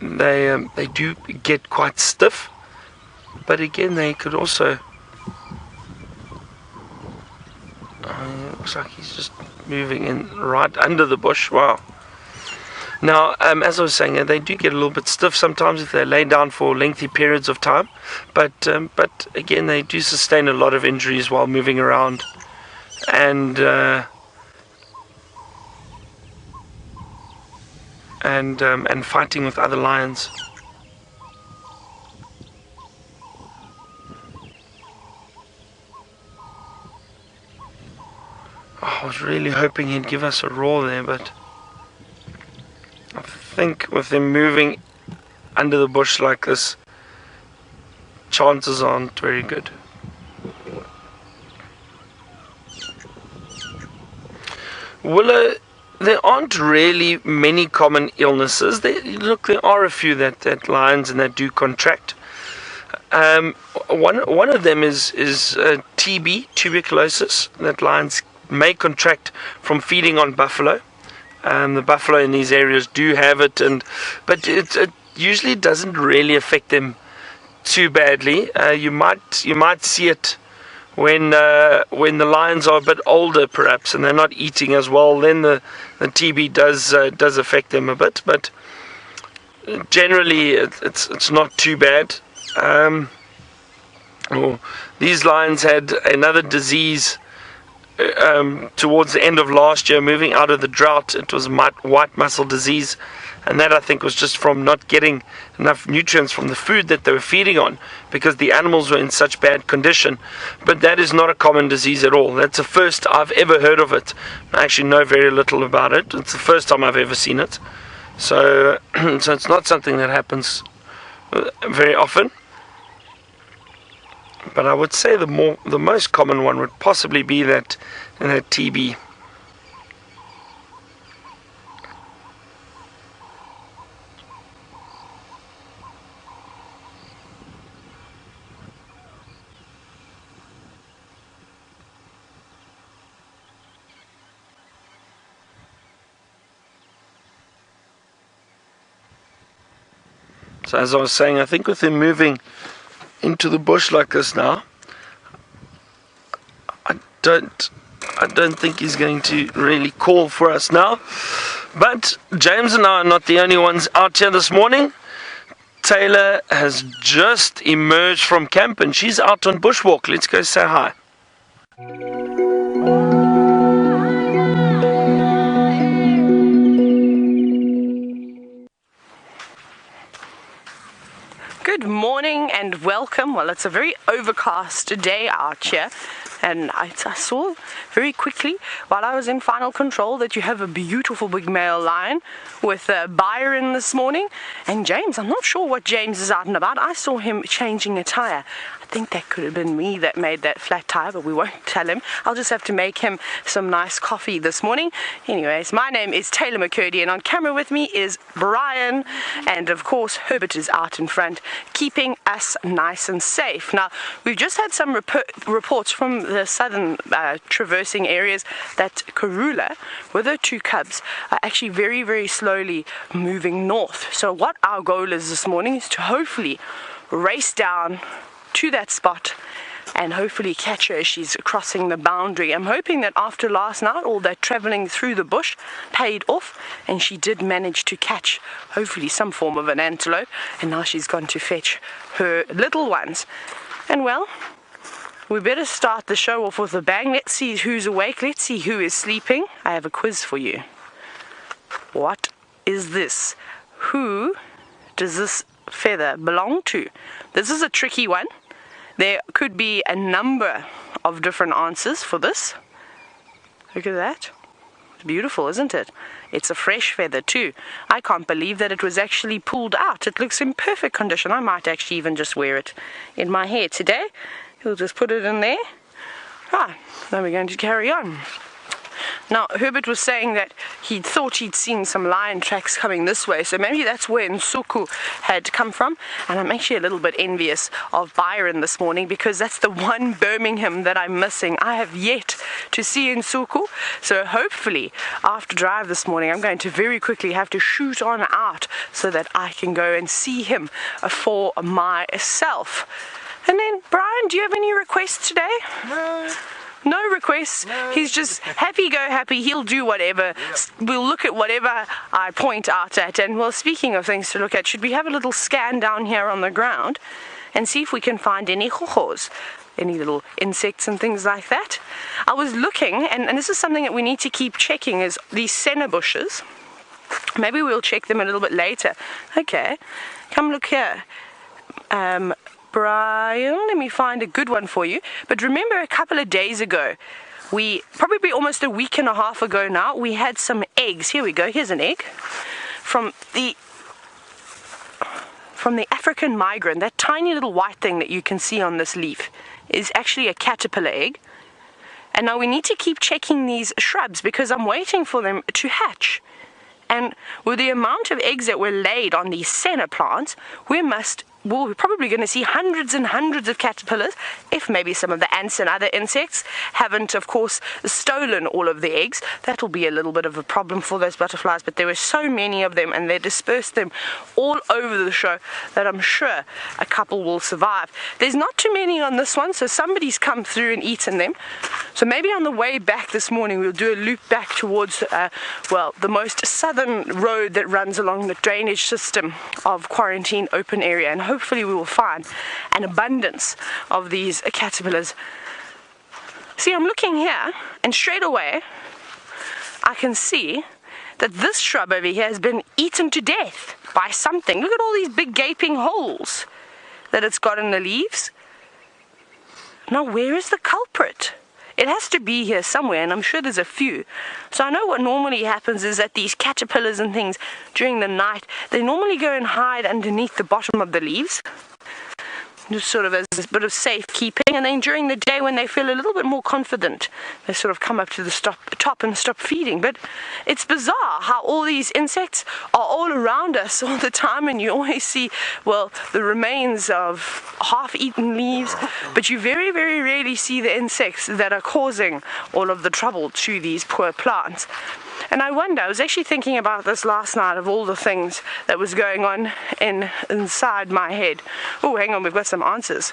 they do get quite stiff, but again they could also looks like he's just moving in right under the bush. Wow. Now, as I was saying, they do get a little bit stiff sometimes if they lay down for lengthy periods of time, but again they do sustain a lot of injuries while moving around, and fighting with other lions. was really hoping he'd give us a roar there, but I think with them moving under the bush like this, chances aren't very good. Willow, there aren't really many common illnesses. There are a few that lions and that do contract. One of them is TB, tuberculosis, that lions may contract from feeding on buffalo. The buffalo in these areas do have it, but it usually doesn't really affect them too badly. You might see it when the lions are a bit older, perhaps, and they're not eating as well. Then the TB does affect them a bit, but generally it's not too bad. These lions had another disease towards the end of last year, moving out of the drought. It was white muscle disease, and that I think was just from not getting enough nutrients from the food that they were feeding on, because the animals were in such bad condition. But that is not a common disease at all. That's the first I've ever heard of it. I actually know very little about it. It's the first time I've ever seen it. So it's not something that happens very often. But I would say the most common one would possibly be that TB. So as I was saying, I think with him moving into the bush like this now, I don't think he's going to really call for us now. But James and I are not the only ones out here this morning. Tayla has just emerged from camp and she's out on bushwalk. Let's go say hi. Good morning and welcome. Well, it's a very overcast day out here, and I saw very quickly while I was in final control that you have a beautiful big male lion with Byron this morning, and James. I'm not sure what James is out and about. I saw him changing a tire. I think that could have been me that made that flat tire, but we won't tell him. I'll just have to make him some nice coffee this morning. Anyways, my name is Tayla McCurdy, and on camera with me is Brian, and of course Herbert is out in front keeping us nice and safe. Now, we've just had some reports from the southern traversing areas that Karula, with her two cubs, are actually very, very slowly moving north. So what our goal is this morning is to hopefully race down to that spot and hopefully catch her as she's crossing the boundary. I'm hoping that after last night all that traveling through the bush paid off and she did manage to catch hopefully some form of an antelope, and now she's gone to fetch her little ones. And well, we better start the show off with a bang. Let's see who's awake, let's see who is sleeping. I have a quiz for you. What is this? Who does this feather belong to? This is a tricky one. There could be a number of different answers for this. Look at that. It's beautiful, isn't it? It's a fresh feather too. I can't believe that it was actually pulled out. It looks in perfect condition. I might actually even just wear it in my hair today. We'll just put it in there. Right, then we're going to carry on. Now, Herbert was saying that he thought he'd seen some lion tracks coming this way, so maybe that's where Nsuku had come from. And I'm actually a little bit envious of Byron this morning, because that's the one Birmingham that I'm missing. I have yet to see Nsuku, so hopefully after drive this morning I'm going to very quickly have to shoot on out so that I can go and see him for myself. And then, Brian, do you have any requests today? No requests. No. He's just happy, go happy. He'll do whatever. Yep. We'll look at whatever I point out at. And well, speaking of things to look at, should we have a little scan down here on the ground and see if we can find any hohos, any little insects and things like that? I was looking, and this is something that we need to keep checking, is these senna bushes. Maybe we'll check them a little bit later. Okay, come look here. Brian, let me find a good one for you. But remember, a couple of days ago we probably almost a week and a half ago now, we had some eggs. Here we go. Here's an egg from the African migrant. That tiny little white thing that you can see on this leaf is actually a caterpillar egg. And now we need to keep checking these shrubs because I'm waiting for them to hatch. And with the amount of eggs that were laid on these senna plants, we're probably going to see hundreds and hundreds of caterpillars, if maybe some of the ants and other insects haven't, of course, stolen all of the eggs. That'll be a little bit of a problem for those butterflies, but there were so many of them and they dispersed them all over the show that I'm sure a couple will survive. There's not too many on this one, so somebody's come through and eaten them. So maybe on the way back this morning we'll do a loop back towards, the most southern road that runs along the drainage system of Quarantine Open Area, and hopefully we will find an abundance of these caterpillars. See, I'm looking here and straight away I can see that this shrub over here has been eaten to death by something. Look at all these big gaping holes that it's got in the leaves. Now where is the culprit? It has to be here somewhere, and I'm sure there's a few. So I know what normally happens is that these caterpillars and things during the night, they normally go and hide underneath the bottom of the leaves, just sort of as a bit of safekeeping, and then during the day when they feel a little bit more confident, they sort of come up to the top and stop feeding. But it's bizarre how all these insects are all around us all the time, and you always see, the remains of half-eaten leaves, but you very, very rarely see the insects that are causing all of the trouble to these poor plants. And I wonder, I was actually thinking about this last night, of all the things that was going on inside my head. Oh, hang on, we've got some answers.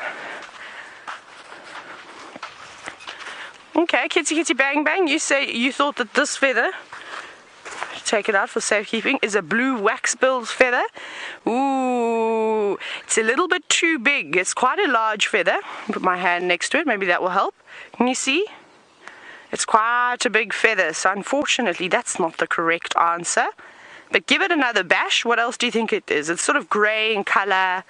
Okay, kitty kitty bang bang, you say you thought that this feather, take it out for safekeeping, is a blue wax-billed feather. Ooh, it's a little bit too big. It's quite a large feather. Put my hand next to it, maybe that will help. Can you see? It's quite a big feather, so unfortunately that's not the correct answer. But give it another bash. What else do you think it is? It's sort of grey in colour.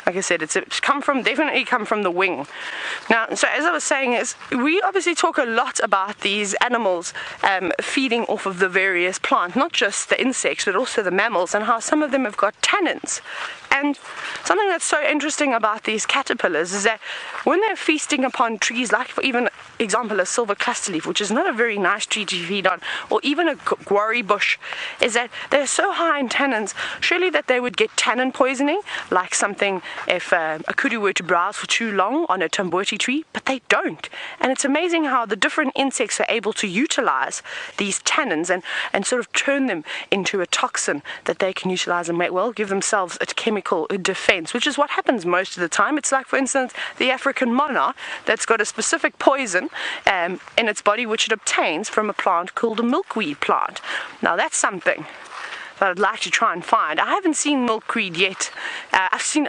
Like I said, it's definitely come from the wing. Now, so as I was saying, we obviously talk a lot about these animals feeding off of the various plants, not just the insects, but also the mammals, and how some of them have got tannins. And something that's so interesting about these caterpillars is that when they're feasting upon trees, like for even example a silver cluster leaf, which is not a very nice tree to feed on, or even a guarri bush, is that they're so high in tannins, surely that they would get tannin poisoning, like something if a kudu were to browse for too long on a tamboti tree, but they don't. And it's amazing how the different insects are able to utilize these tannins and sort of turn them into a toxin that they can utilize and give themselves a chemical defense, which is what happens most of the time. It's like, for instance, the African monarch that's got a specific poison in its body which it obtains from a plant called a milkweed plant. Now that's something that I'd like to try and find. I haven't seen milkweed yet. I've seen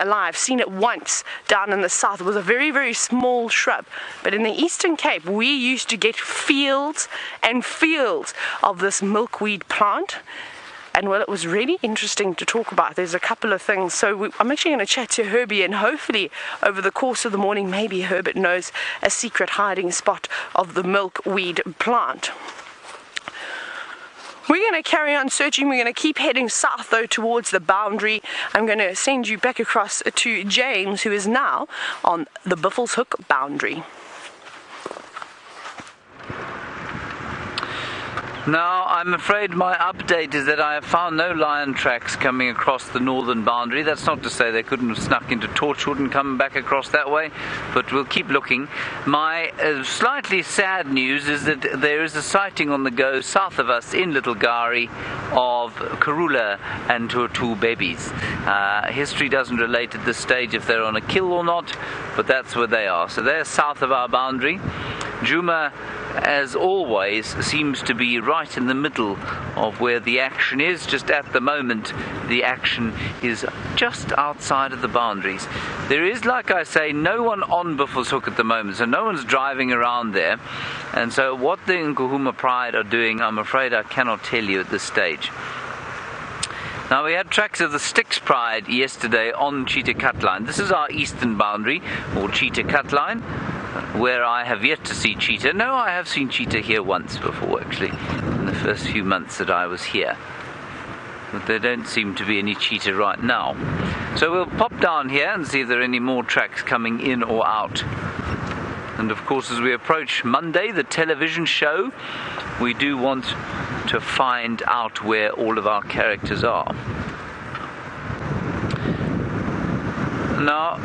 it once down in the south. It was a very, very small shrub, but in the Eastern Cape we used to get fields and fields of this milkweed plant. And it was really interesting to talk about. There's a couple of things. So I'm actually going to chat to Herbie, and hopefully over the course of the morning, maybe Herbert knows a secret hiding spot of the milkweed plant. We're going to carry on searching. We're going to keep heading south, though, towards the boundary. I'm going to send you back across to James, who is now on the Buffelshoek boundary. Now, I'm afraid my update is that I have found no lion tracks coming across the northern boundary. That's not to say they couldn't have snuck into Torchwood and come back across that way, but we'll keep looking. My slightly sad news is that there is a sighting on the go south of us in Little Gari of Karula and Tortu babies. History doesn't relate at this stage if they're on a kill or not, but that's where they are. So they're south of our boundary. Djuma, as always, seems to be right in the middle of where the action is. Just at the moment, the action is just outside of the boundaries. There is, like I say, no one on Buffelshoek at the moment, so no one's driving around there. And so what the Nkuhuma Pride are doing, I'm afraid I cannot tell you at this stage. Now, we had tracks of the Styx Pride yesterday on Cheetah Cut Line. This is our eastern boundary, or Cheetah Cut Line. where I have yet to see cheetah. No, I have seen cheetah here once before, actually, in the first few months that I was here. But there don't seem to be any cheetah right now. So we'll pop down here and see if there are any more tracks coming in or out. And of course, as we approach Monday, the television show, we do want to find out where all of our characters are. Now,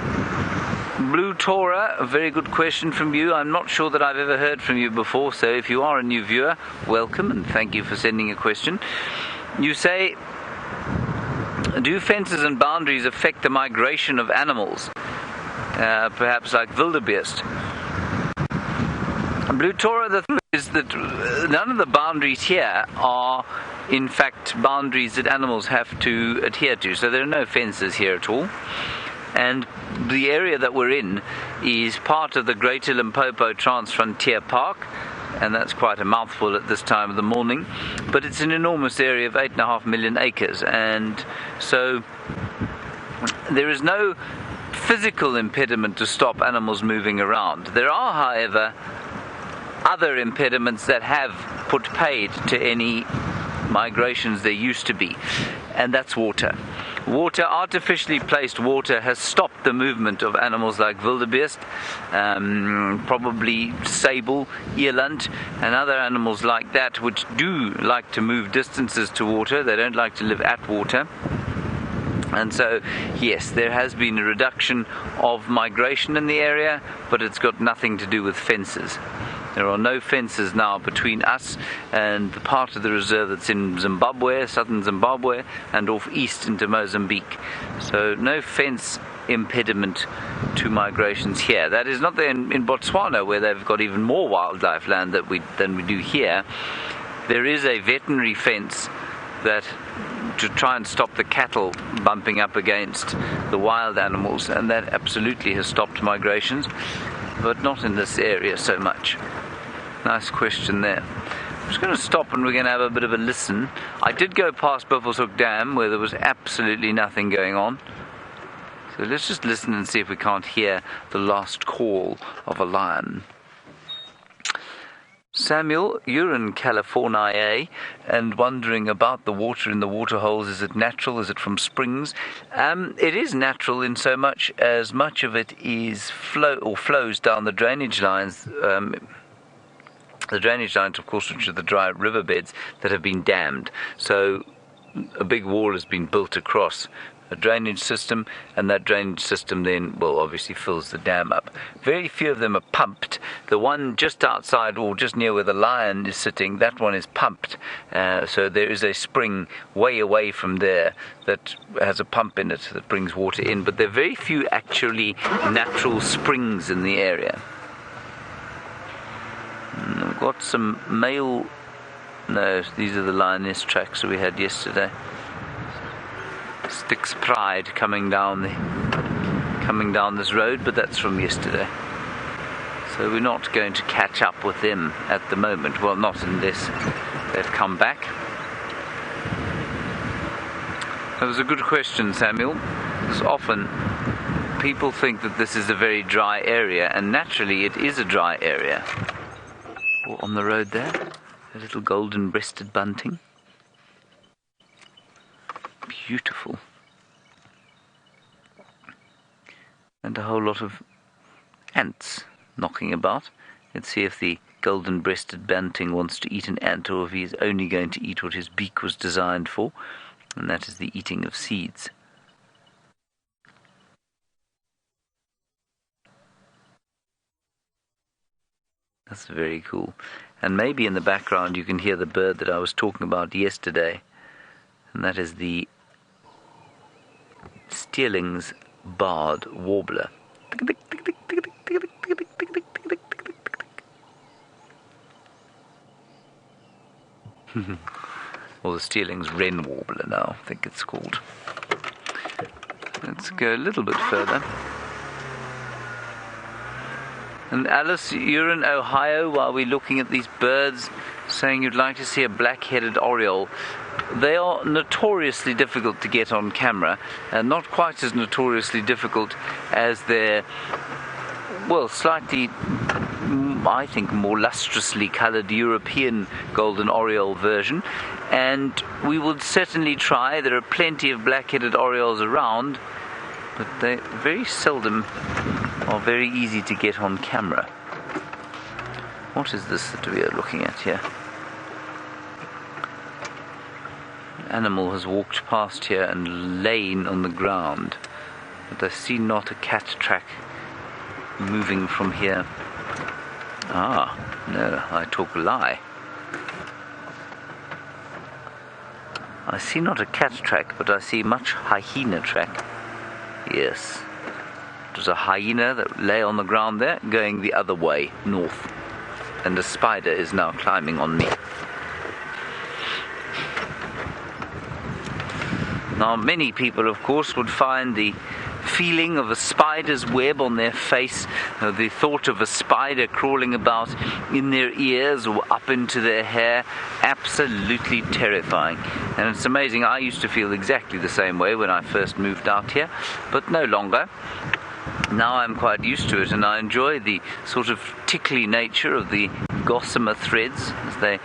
Blue Tora, a very good question from you. I'm not sure that I've ever heard from you before, so if you are a new viewer, welcome and thank you for sending a question. You say, do fences and boundaries affect the migration of animals? Perhaps like wildebeest. Blue Tora, the thing is that none of the boundaries here are in fact boundaries that animals have to adhere to, so there are no fences here at all. And the area that we're in is part of the Greater Limpopo Transfrontier Park, and that's quite a mouthful at this time of the morning, but it's an enormous area of 8.5 million acres, and so there is no physical impediment to stop animals moving around. There are, however, other impediments that have put paid to any migrations there used to be, and that's water. Water, artificially placed water, has stopped the movement of animals like wildebeest, probably sable, eland, and other animals like that, which do like to move distances to water. They don't like to live at water. And so, yes, there has been a reduction of migration in the area, but it's got nothing to do with fences. There are no fences now between us and the part of the reserve that's in Zimbabwe, southern Zimbabwe, and off east into Mozambique. So no fence impediment to migrations here. That is not there in Botswana, where they've got even more wildlife land than we do here. There is a veterinary fence that to try and stop the cattle bumping up against the wild animals, and that absolutely has stopped migrations, but not in this area so much. Nice question there. I'm just going to stop and we're going to have a bit of a listen. I did go past Buffelshoek Dam where there was absolutely nothing going on. So let's just listen and see if we can't hear the last call of a lion. Samuel, you're in California and wondering about the water in the waterholes. Is it natural? Is it from springs? It is natural in so much of it is flows down the drainage lines. The drainage lines, of course, which are the dry riverbeds that have been dammed. So a big wall has been built across a drainage system, and that drainage system then, well, obviously fills the dam up. Very few of them are pumped. The one just outside or just near where the lion is sitting, that one is pumped. So there is a spring way away from there that has a pump in it that brings water in, but there are very few actually natural springs in the area. We've got some male... No, these are the lioness tracks that we had yesterday. Styx Pride coming down this road, but that's from yesterday. So we're not going to catch up with them at the moment. Well, not unless they've come back. That was a good question, Samuel, because often people think that this is a very dry area, and naturally it is a dry area. On the road there, a little golden-breasted bunting. Beautiful. And a whole lot of ants knocking about. Let's see if the golden-breasted bunting wants to eat an ant, or if he is only going to eat what his beak was designed for, and that is the eating of seeds. That's very cool. And maybe in the background you can hear the bird that I was talking about yesterday, and that is the Steerling's barred warbler. Or the Steerling's wren warbler now, I think it's called. Let's go a little bit further. And Alice, you're in Ohio while we're looking at these birds, saying you'd like to see a black-headed oriole. They are notoriously difficult to get on camera, and not quite as notoriously difficult as their well, slightly, I think, more lustrously coloured European golden oriole version, and we would certainly try. There are plenty of black-headed orioles around, but they very seldom are very easy to get on camera. What is this that we are looking at here? An animal has walked past here and lain on the ground, but I see not a cat track moving from here. Ah, no, I talk lie. I see not a cat track, but I see much hyena track. Yes. It was a hyena that lay on the ground there, going the other way, north. And a spider is now climbing on me. Now, many people, of course, would find the feeling of a spider's web on their face, or the thought of a spider crawling about in their ears or up into their hair, absolutely terrifying. And it's amazing, I used to feel exactly the same way when I first moved out here, but no longer. Now I'm quite used to it, and I enjoy the sort of tickly nature of the gossamer threads as they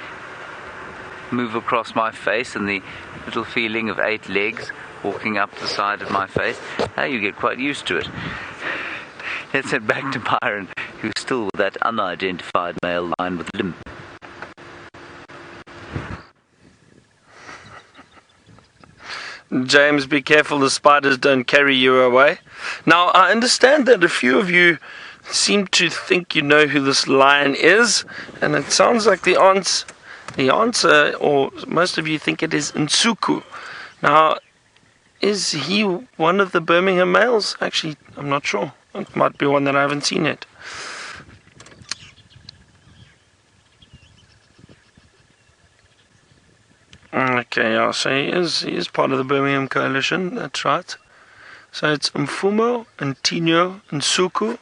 move across my face, and the little feeling of 8 legs walking up the side of my face. Now you get quite used to it. Let's head back to Byron, who's still with that unidentified male lion with limp. James, be careful the spiders don't carry you away. Now, I understand that a few of you seem to think you know who this lion is, and it sounds like the answer, or most of you think it is Nsuku. Now, is he one of the Birmingham males? Actually, I'm not sure. It might be one that I haven't seen yet. Okay, yeah, so he is part of the Birmingham coalition, that's right. So it's Mfumo, Ntinyo, Nsuku,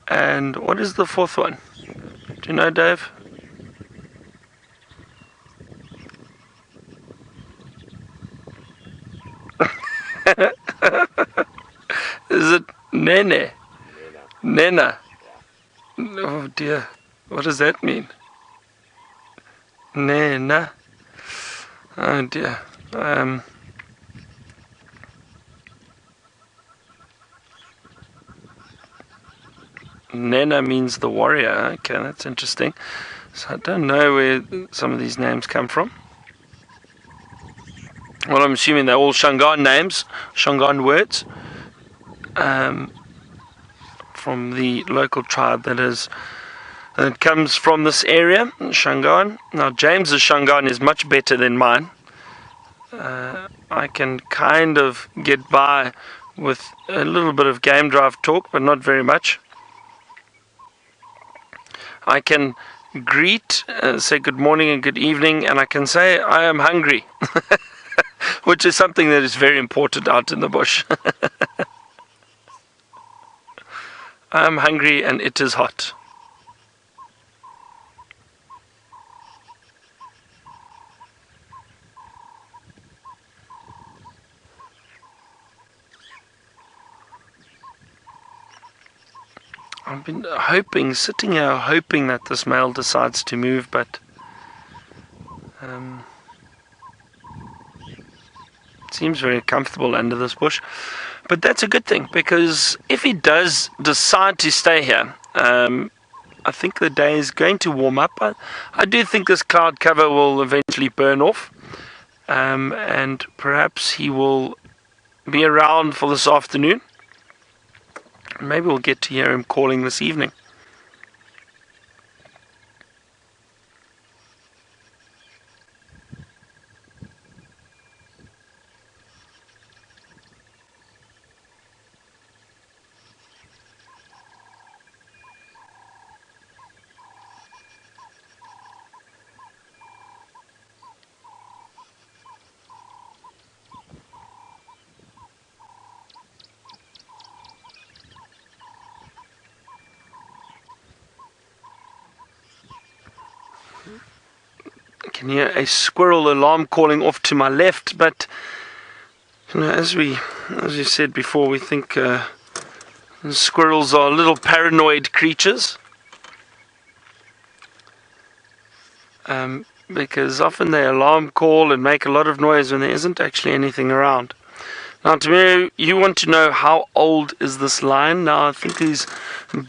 and what is the fourth one? Do you know, Dave? Is it Nene? Nena. Oh dear, what does that mean? Nena. Oh dear. Nena means the warrior. Okay, that's interesting. So I don't know where some of these names come from. Well, I'm assuming they're all Shangaan names, Shangaan words, from the local tribe that comes from this area, Shangaan. Now, James's Shangaan is much better than mine. I can kind of get by with a little bit of game drive talk, but not very much. I can greet, say good morning and good evening, and I can say I am hungry, which is something that is very important out in the bush. I am hungry and it is hot. I've been sitting here hoping that this male decides to move, but it seems very comfortable under this bush. But that's a good thing, because if he does decide to stay here, I think the day is going to warm up. I do think this cloud cover will eventually burn off, and perhaps he will be around for this afternoon. Maybe we'll get to hear him calling this evening. I can hear a squirrel alarm calling off to my left, but as we said before, we think And squirrels are little paranoid creatures. Because often they alarm call and make a lot of noise when there isn't actually anything around. Now, to me, you want to know how old is this lion? Now, I think these this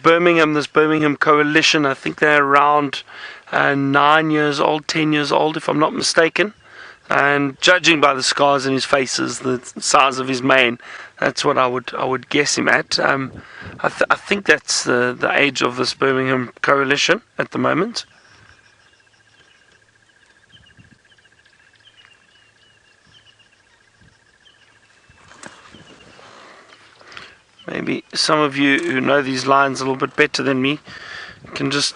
Birmingham coalition, I think they're around 9 years old, 10 years old, if I'm not mistaken. And judging by the scars in his faces, the size of his mane, that's what I would guess him at. I think that's the age of this Birmingham coalition at the moment. Maybe some of you who know these lions a little bit better than me can just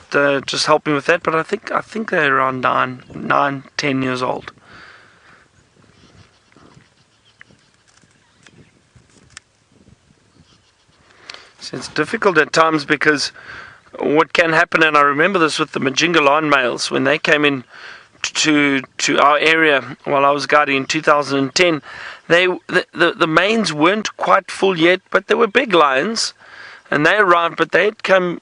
help me with that. But I think they're around 10 years old. So it's difficult at times because what can happen, and I remember this with the Majingalan males when they came in to our area while I was guiding in 2010. The manes weren't quite full yet, but they were big lions, and they arrived. But they'd come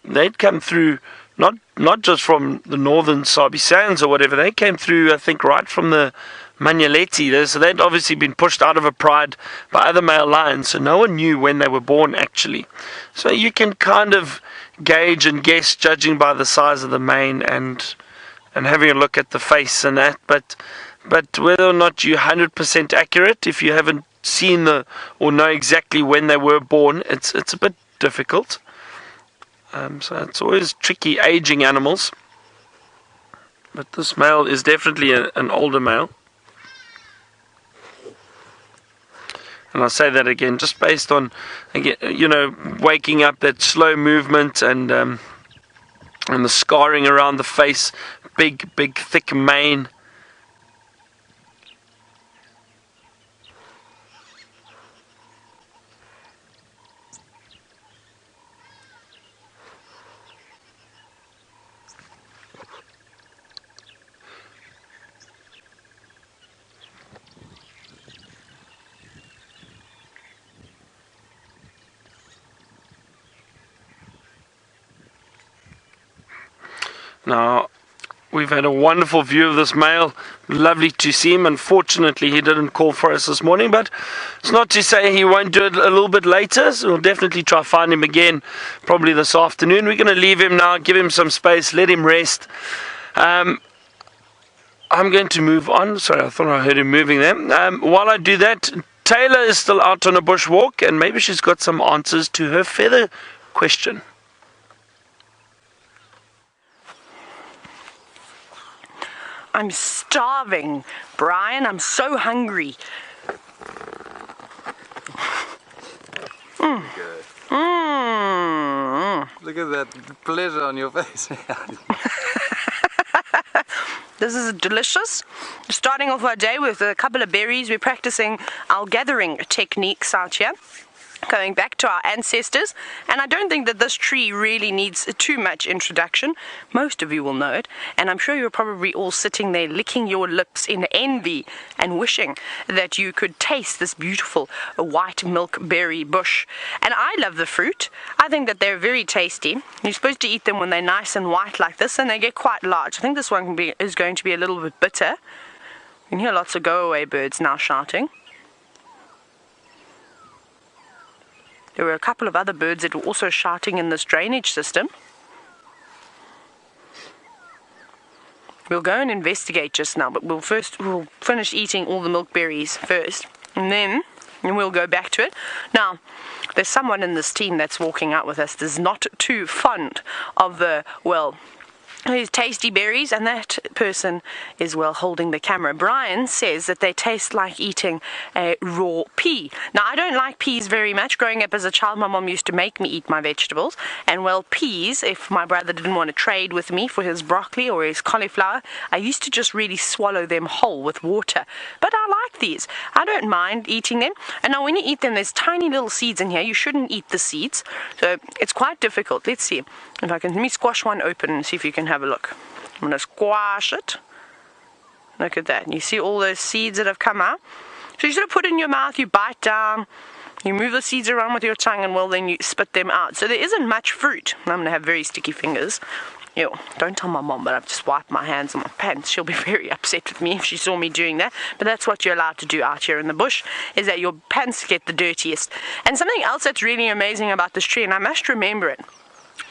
through not just from the northern Sabi Sands or whatever. They came through, I think, right from the Manyaleti. So they'd obviously been pushed out of a pride by other male lions. So no one knew when they were born actually. So you can kind of gauge and guess judging by the size of the mane and having a look at the face and that, but whether or not you're 100% accurate, if you haven't seen or know exactly when they were born, it's a bit difficult. So it's always tricky aging animals. But this male is definitely an older male. And I'll say that again, just based on, waking up, that slow movement and the scarring around the face, big, thick mane. Now, we've had a wonderful view of this male. Lovely to see him. Unfortunately, he didn't call for us this morning, but it's not to say he won't do it a little bit later. So we'll definitely try to find him again, probably this afternoon. We're going to leave him now, give him some space, let him rest. I'm going to move on. Sorry, I thought I heard him moving there. While I do that, Tayla is still out on a bushwalk, and maybe she's got some answers to her feather question. I'm starving, Brian. I'm so hungry. Look at that pleasure on your face. This is delicious. Starting off our day with a couple of berries. We're practicing our gathering techniques out here, going back to our ancestors. And I don't think that this tree really needs too much introduction. Most of you will know it, and I'm sure you're probably all sitting there licking your lips in envy and wishing that you could taste this beautiful white milkberry bush. And I love the fruit. I think that they're very tasty. You're supposed to eat them when they're nice and white like this, and they get quite large. I think this one is going to be a little bit bitter. You can hear lots of go-away birds now shouting. There were a couple of other birds that were also shouting in this drainage system. We'll go and investigate just now, but we'll finish eating all the milkberries first, and then we'll go back to it. Now, there's someone in this team that's walking out with us that's not too fond of these tasty berries, and that person is holding the camera. Brian says that they taste like eating a raw pea. Now, I don't like peas very much. Growing up as a child, my mom used to make me eat my vegetables, and peas, if my brother didn't want to trade with me for his broccoli or his cauliflower, I used to just really swallow them whole with water. But I like these. I don't mind eating them. And now when you eat them, there's tiny little seeds in here. You shouldn't eat the seeds, so it's quite difficult. Let's see if I can. Let me squash one open and see if you can have a look. I'm going to squash it. Look at that. You see all those seeds that have come out? So you sort of put it in your mouth, you bite down, You move the seeds around with your tongue, and well, then you spit them out. So there isn't much fruit. I'm going to have very sticky fingers. Ew, don't tell my mom, but I've just wiped my hands on my pants. She'll be very upset with me if she saw me doing that. But that's what you're allowed to do out here in the bush, is that your pants get the dirtiest. And something else that's really amazing about this tree, and I must remember it,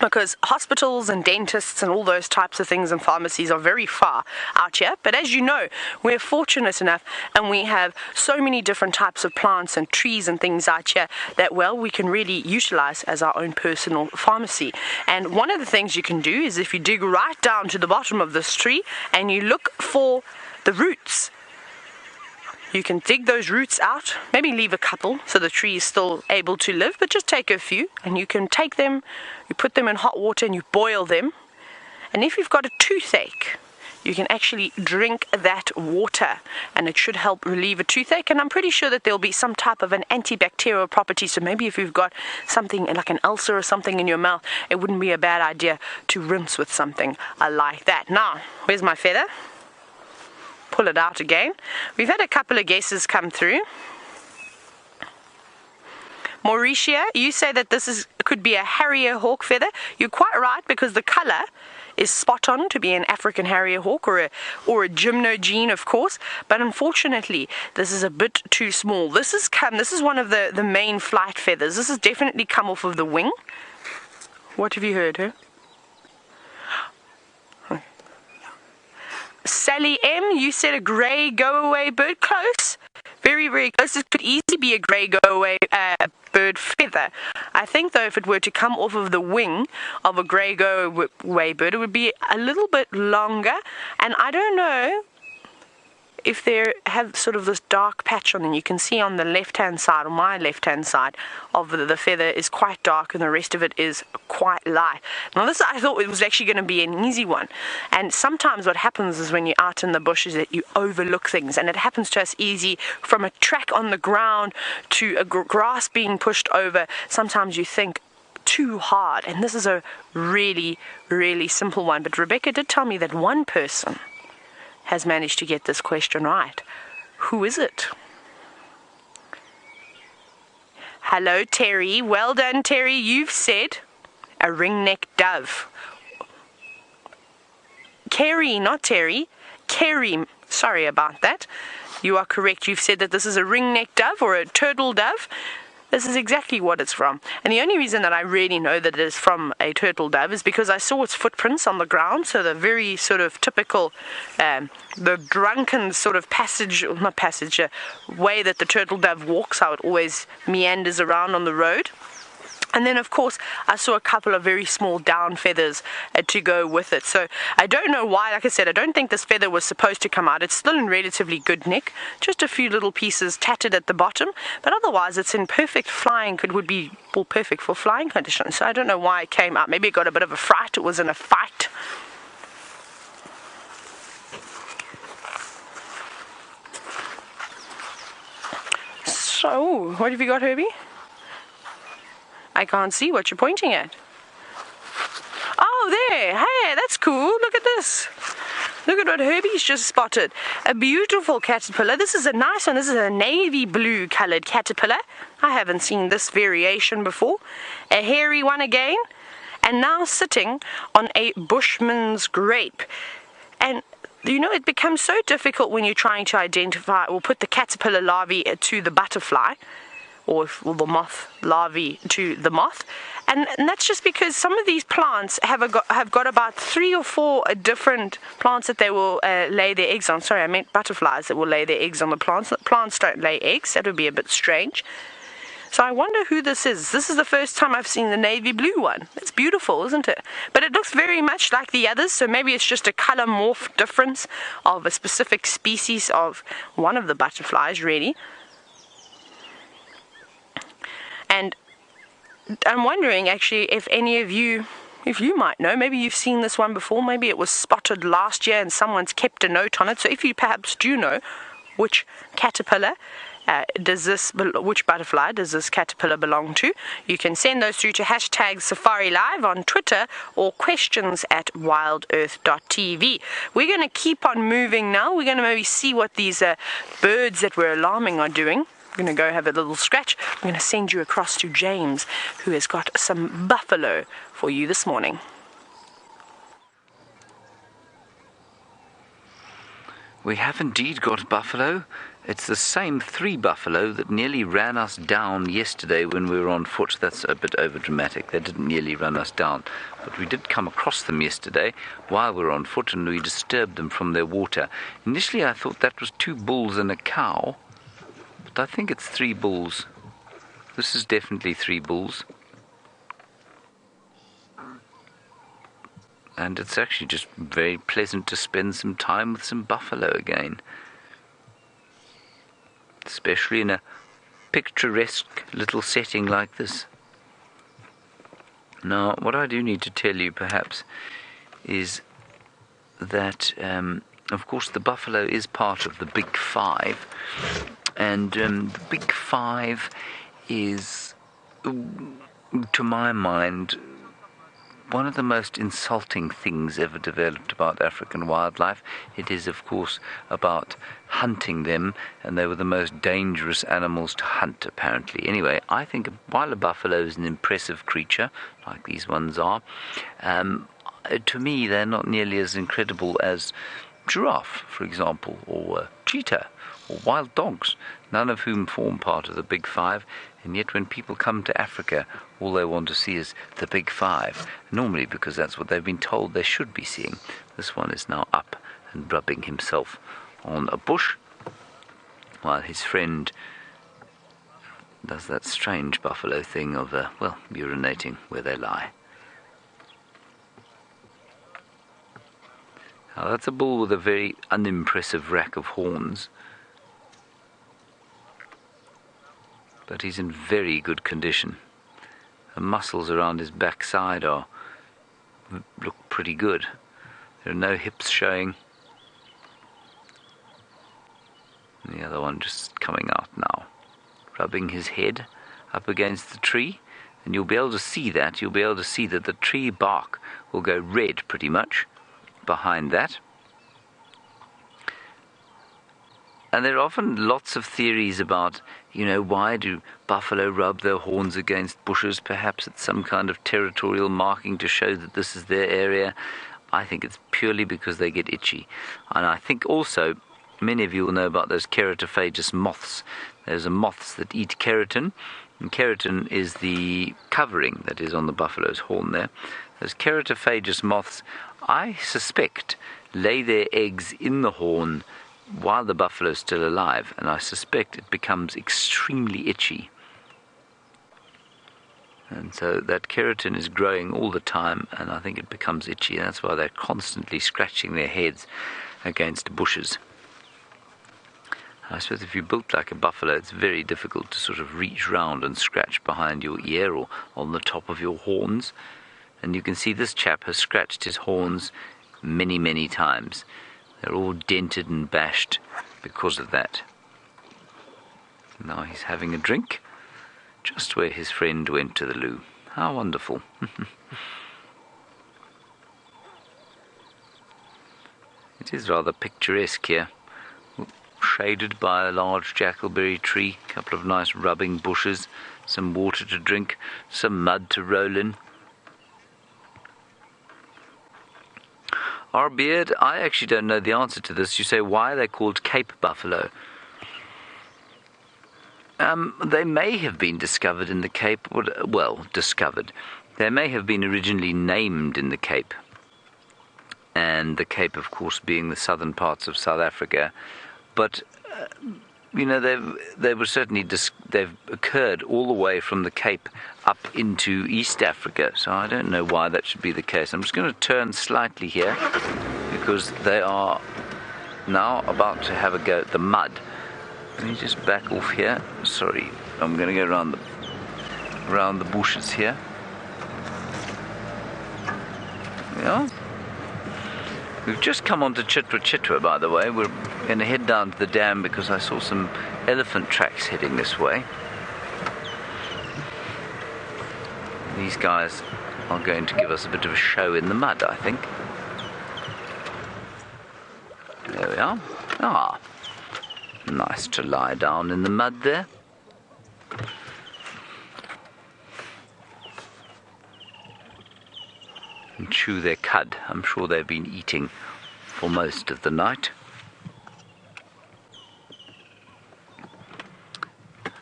because hospitals and dentists and all those types of things and pharmacies are very far out here. But as you know, we're fortunate enough and we have so many different types of plants and trees and things out here that, well, we can really utilize as our own personal pharmacy. And one of the things you can do is if you dig right down to the bottom of this tree and you look for the roots, you can dig those roots out, maybe leave a couple so the tree is still able to live, but just take a few, and you can take them, you put them in hot water and you boil them. And if you've got a toothache, you can actually drink that water and it should help relieve a toothache. And I'm pretty sure that there'll be some type of an antibacterial property. So maybe if you've got something like an ulcer or something in your mouth, it wouldn't be a bad idea to rinse with something like that. Now, where's my feather? Pull it out again. We've had a couple of guesses come through. Mauritia, you say that this could be a harrier hawk feather. You're quite right, because the color is spot on to be an African harrier hawk or a gymnogene, of course, but unfortunately this is a bit too small. This is one of the main flight feathers. This has definitely come off of the wing. What have you heard, huh? Sally M, you said a grey go-away bird. Close. Very, very close. This could easily be a grey go-away bird feather. I think, though, if it were to come off of the wing of a grey go-away bird, it would be a little bit longer. And I don't know if they have sort of this dark patch on them. You can see on the left-hand side, on my left-hand side, of the feather is quite dark and the rest of it is quite light. Now this, I thought it was actually going to be an easy one. And sometimes what happens is when you're out in the bush is that you overlook things. And it happens to us easy from a track on the ground to a grass being pushed over. Sometimes you think too hard. And this is a really, really simple one. But Rebecca did tell me that one person has managed to get this question right. Who is it? Hello, Terry. Well done, Terry. You've said a ringneck dove. Kerry, not Terry. Kerry. Sorry about that. You are correct. You've said that this is a ringneck dove or a turtle dove. This is exactly what it's from. And the only reason that I really know that it is from a turtle dove is because I saw its footprints on the ground. So the very sort of typical, the drunken sort of way that the turtle dove walks, how it always meanders around on the road. And then, of course, I saw a couple of very small down feathers to go with it. So I don't know why. Like I said, I don't think this feather was supposed to come out. It's still in relatively good nick. Just a few little pieces tattered at the bottom. But otherwise, it's in perfect flying. It would be perfect for flying conditions. So I don't know why it came out. Maybe it got a bit of a fright. It was in a fight. So, what have you got, Herbie? I can't see what you're pointing at. Oh, there. Hey, that's cool. Look at this. Look at what Herbie's just spotted. A beautiful caterpillar. This is a nice one. This is a navy blue colored caterpillar. I haven't seen this variation before. A hairy one again. And now sitting on a bushman's grape. And you know, it becomes so difficult when you're trying to identify or put the caterpillar larvae to the butterfly, or the moth larvae to the moth. And that's just because some of these plants have got about 3 or 4 different plants that they will lay their eggs on. Sorry, I meant butterflies that will lay their eggs on the plants. Plants don't lay eggs. That would be a bit strange. So I wonder who this is. This is the first time I've seen the navy blue one. It's beautiful, isn't it? But it looks very much like the others, so maybe it's just a color morph difference of a specific species of one of the butterflies, really. And I'm wondering, actually, if any of you, if you might know, maybe you've seen this one before, maybe it was spotted last year and someone's kept a note on it. So if you perhaps do know which caterpillar which butterfly does this caterpillar belong to, you can send those through to hashtag Safari Live on Twitter or questions@WildEarth.tv. We're going to keep on moving now. We're going to maybe see what these birds that we're alarming are doing. going to go have a little scratch. I'm going to send you across to James, who has got some buffalo for you this morning. We have indeed got buffalo. It's the same 3 buffalo that nearly ran us down yesterday when we were on foot. That's a bit overdramatic. They didn't nearly run us down. But we did come across them yesterday while we were on foot, and we disturbed them from their water. Initially I thought that was 2 bulls and a cow, but I think it's 3 bulls. This is definitely 3 bulls. And it's actually just very pleasant to spend some time with some buffalo again. Especially in a picturesque little setting like this. Now, what I do need to tell you perhaps is that, of course, the buffalo is part of the Big Five. And the Big Five is, to my mind, one of the most insulting things ever developed about African wildlife. It is, of course, about hunting them, and they were the most dangerous animals to hunt, apparently. Anyway, I think while a buffalo is an impressive creature, like these ones are, to me they're not nearly as incredible as giraffe, for example, or cheetah, or wild dogs, none of whom form part of the Big Five. And yet when people come to Africa, all they want to see is the Big Five, normally because that's what they've been told they should be seeing. This one is now up and rubbing himself on a bush, while his friend does that strange buffalo thing of, urinating where they lie. Now that's a bull with a very unimpressive rack of horns. But he's in very good condition. The muscles around his backside look pretty good. There are no hips showing. And the other one just coming out now, rubbing his head up against the tree. And you'll be able to see that. You'll be able to see that the tree bark will go red pretty much behind that. And there are often lots of theories about, why do buffalo rub their horns against bushes? Perhaps it's some kind of territorial marking to show that this is their area. I think it's purely because they get itchy. And I think also, many of you will know about those keratophagous moths. There's moths that eat keratin, and keratin is the covering that is on the buffalo's horn there. Those keratophagous moths, I suspect, lay their eggs in the horn while the buffalo is still alive, and I suspect it becomes extremely itchy. And so that keratin is growing all the time, and I think it becomes itchy, and that's why they're constantly scratching their heads against bushes. I suppose if you're built like a buffalo, it's very difficult to sort of reach round and scratch behind your ear or on the top of your horns. And you can see this chap has scratched his horns many, many times. They're all dented and bashed because of that. Now he's having a drink just where his friend went to the loo. How wonderful. It is rather picturesque here. Shaded by a large jackalberry tree, a couple of nice rubbing bushes, some water to drink, some mud to roll in. Our beard, I actually don't know the answer to this. You say, why are they called Cape buffalo? They may have been discovered in the Cape. Well, discovered. They may have been originally named in the Cape. And the Cape, of course, being the southern parts of South Africa. But, they were certainly they've occurred all the way from the Cape up into East Africa. So I don't know why that should be the case. I'm just going to turn slightly here because they are now about to have a go at the mud. Let me just back off here. Sorry, I'm going to go around the bushes here. Yeah. We've just come on to Chitwa, by the way. We're going to head down to the dam because I saw some elephant tracks heading this way. These guys are going to give us a bit of a show in the mud, I think. There we are. Ah, nice to lie down in the mud there. and chew their cud. I'm sure they've been eating for most of the night.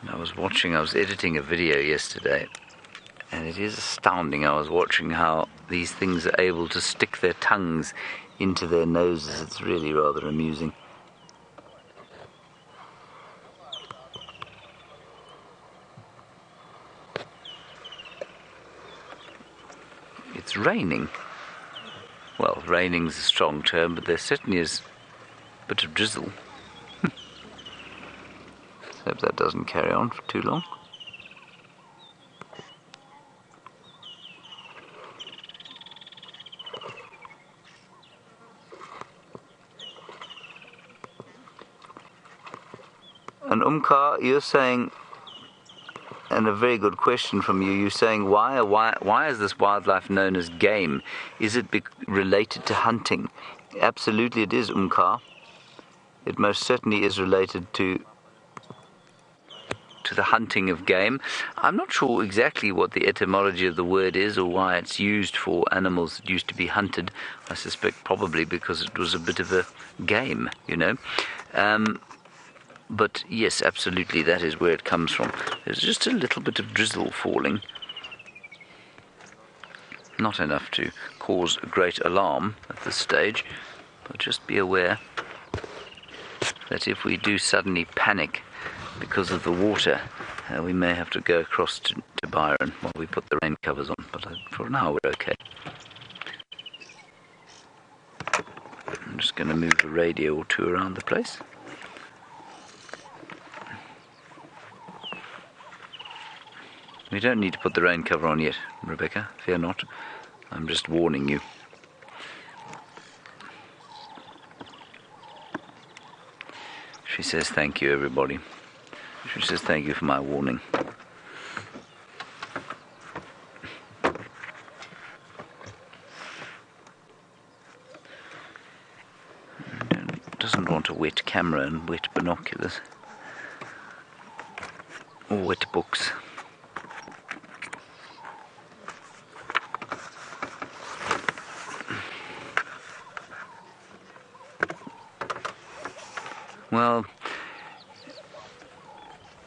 And I was editing a video yesterday, and it is astounding. I was watching how these things are able to stick their tongues into their noses. It's really rather amusing. It's raining. Well, raining's a strong term, but there certainly is a bit of drizzle. Hope that doesn't carry on for too long. And Umkar, you're saying, and a very good question from you, you're saying why is this wildlife known as game? Is it related to hunting? Absolutely it is, Umkar. It most certainly is related to the hunting of game. I'm not sure exactly what the etymology of the word is or why it's used for animals that used to be hunted. I suspect probably because it was a bit of a game, you know. But yes, absolutely, that is where it comes from. There's just a little bit of drizzle falling. Not enough to cause great alarm at this stage, but just be aware that if we do suddenly panic because of the water, we may have to go across to Byron while we put the rain covers on, but for now we're okay. I'm just going to move a radio or two around the place. We don't need to put the rain cover on yet, Rebecca, fear not. I'm just warning you. She says thank you, everybody. She says thank you for my warning. Doesn't want a wet camera and wet binoculars. Or wet books. Well,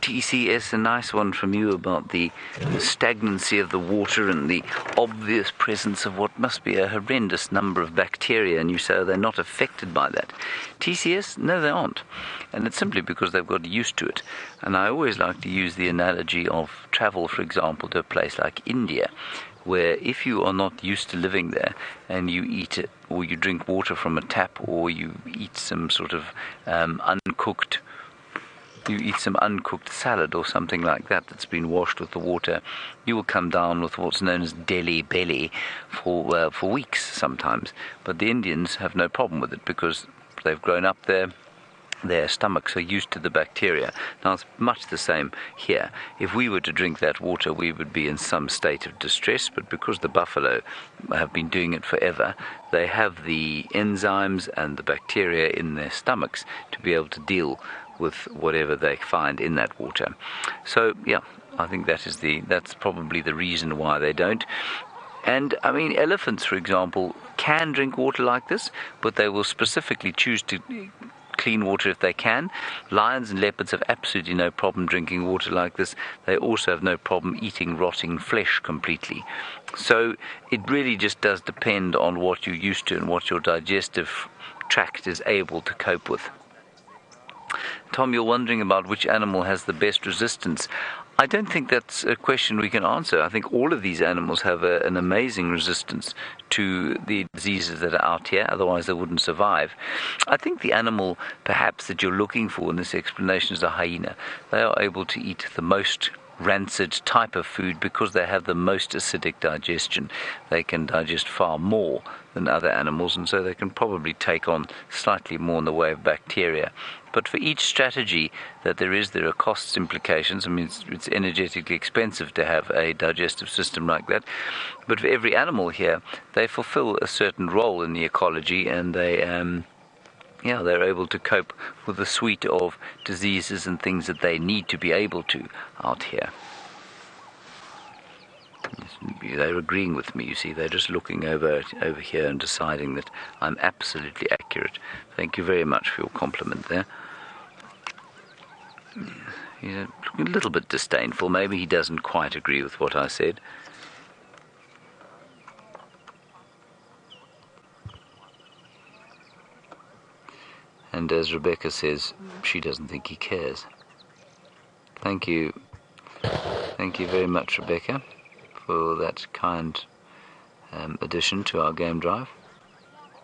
TCS, a nice one from you about the stagnancy of the water and the obvious presence of what must be a horrendous number of bacteria, and you say they're not affected by that. TCS, no, they aren't. And it's simply because they've got used to it. And I always like to use the analogy of travel, for example, to a place like India, where if you are not used to living there and you eat it, or you drink water from a tap, or you eat some sort of uncooked salad or something like that that's been washed with the water, you will come down with what's known as Delhi belly for weeks sometimes. But the Indians have no problem with it because they've grown up there. Their stomachs are used to the bacteria. Now, it's much the same here. If we were to drink that water, we would be in some state of distress, but because the buffalo have been doing it forever, they have the enzymes and the bacteria in their stomachs to be able to deal with whatever they find in that water. So, yeah, I think that's probably the reason why they don't. And, I mean, elephants, for example, can drink water like this, but they will specifically choose to clean water if they can. Lions and leopards have absolutely no problem drinking water like this. They also have no problem eating rotting flesh completely. So it really just does depend on what you're used to and what your digestive tract is able to cope with. Tom, you're wondering about which animal has the best resistance. I don't think that's a question we can answer. I think all of these animals have an amazing resistance to the diseases that are out here, otherwise they wouldn't survive. I think the animal perhaps that you're looking for in this explanation is a hyena. They are able to eat the most rancid type of food because they have the most acidic digestion. They can digest far more than other animals, and so they can probably take on slightly more in the way of bacteria. But for each strategy that there are cost implications. I mean, it's energetically expensive to have a digestive system like that. But for every animal here, they fulfill a certain role in the ecology, and they're able to cope with a suite of diseases and things that they need to be able to out here. They're agreeing with me, you see. They're just looking over here and deciding that I'm absolutely accurate. Thank you very much for your compliment there. He's a little bit disdainful. Maybe he doesn't quite agree with what I said. And as Rebecca says, she doesn't think he cares. Thank you. Thank you very much, Rebecca, for that kind addition to our game drive.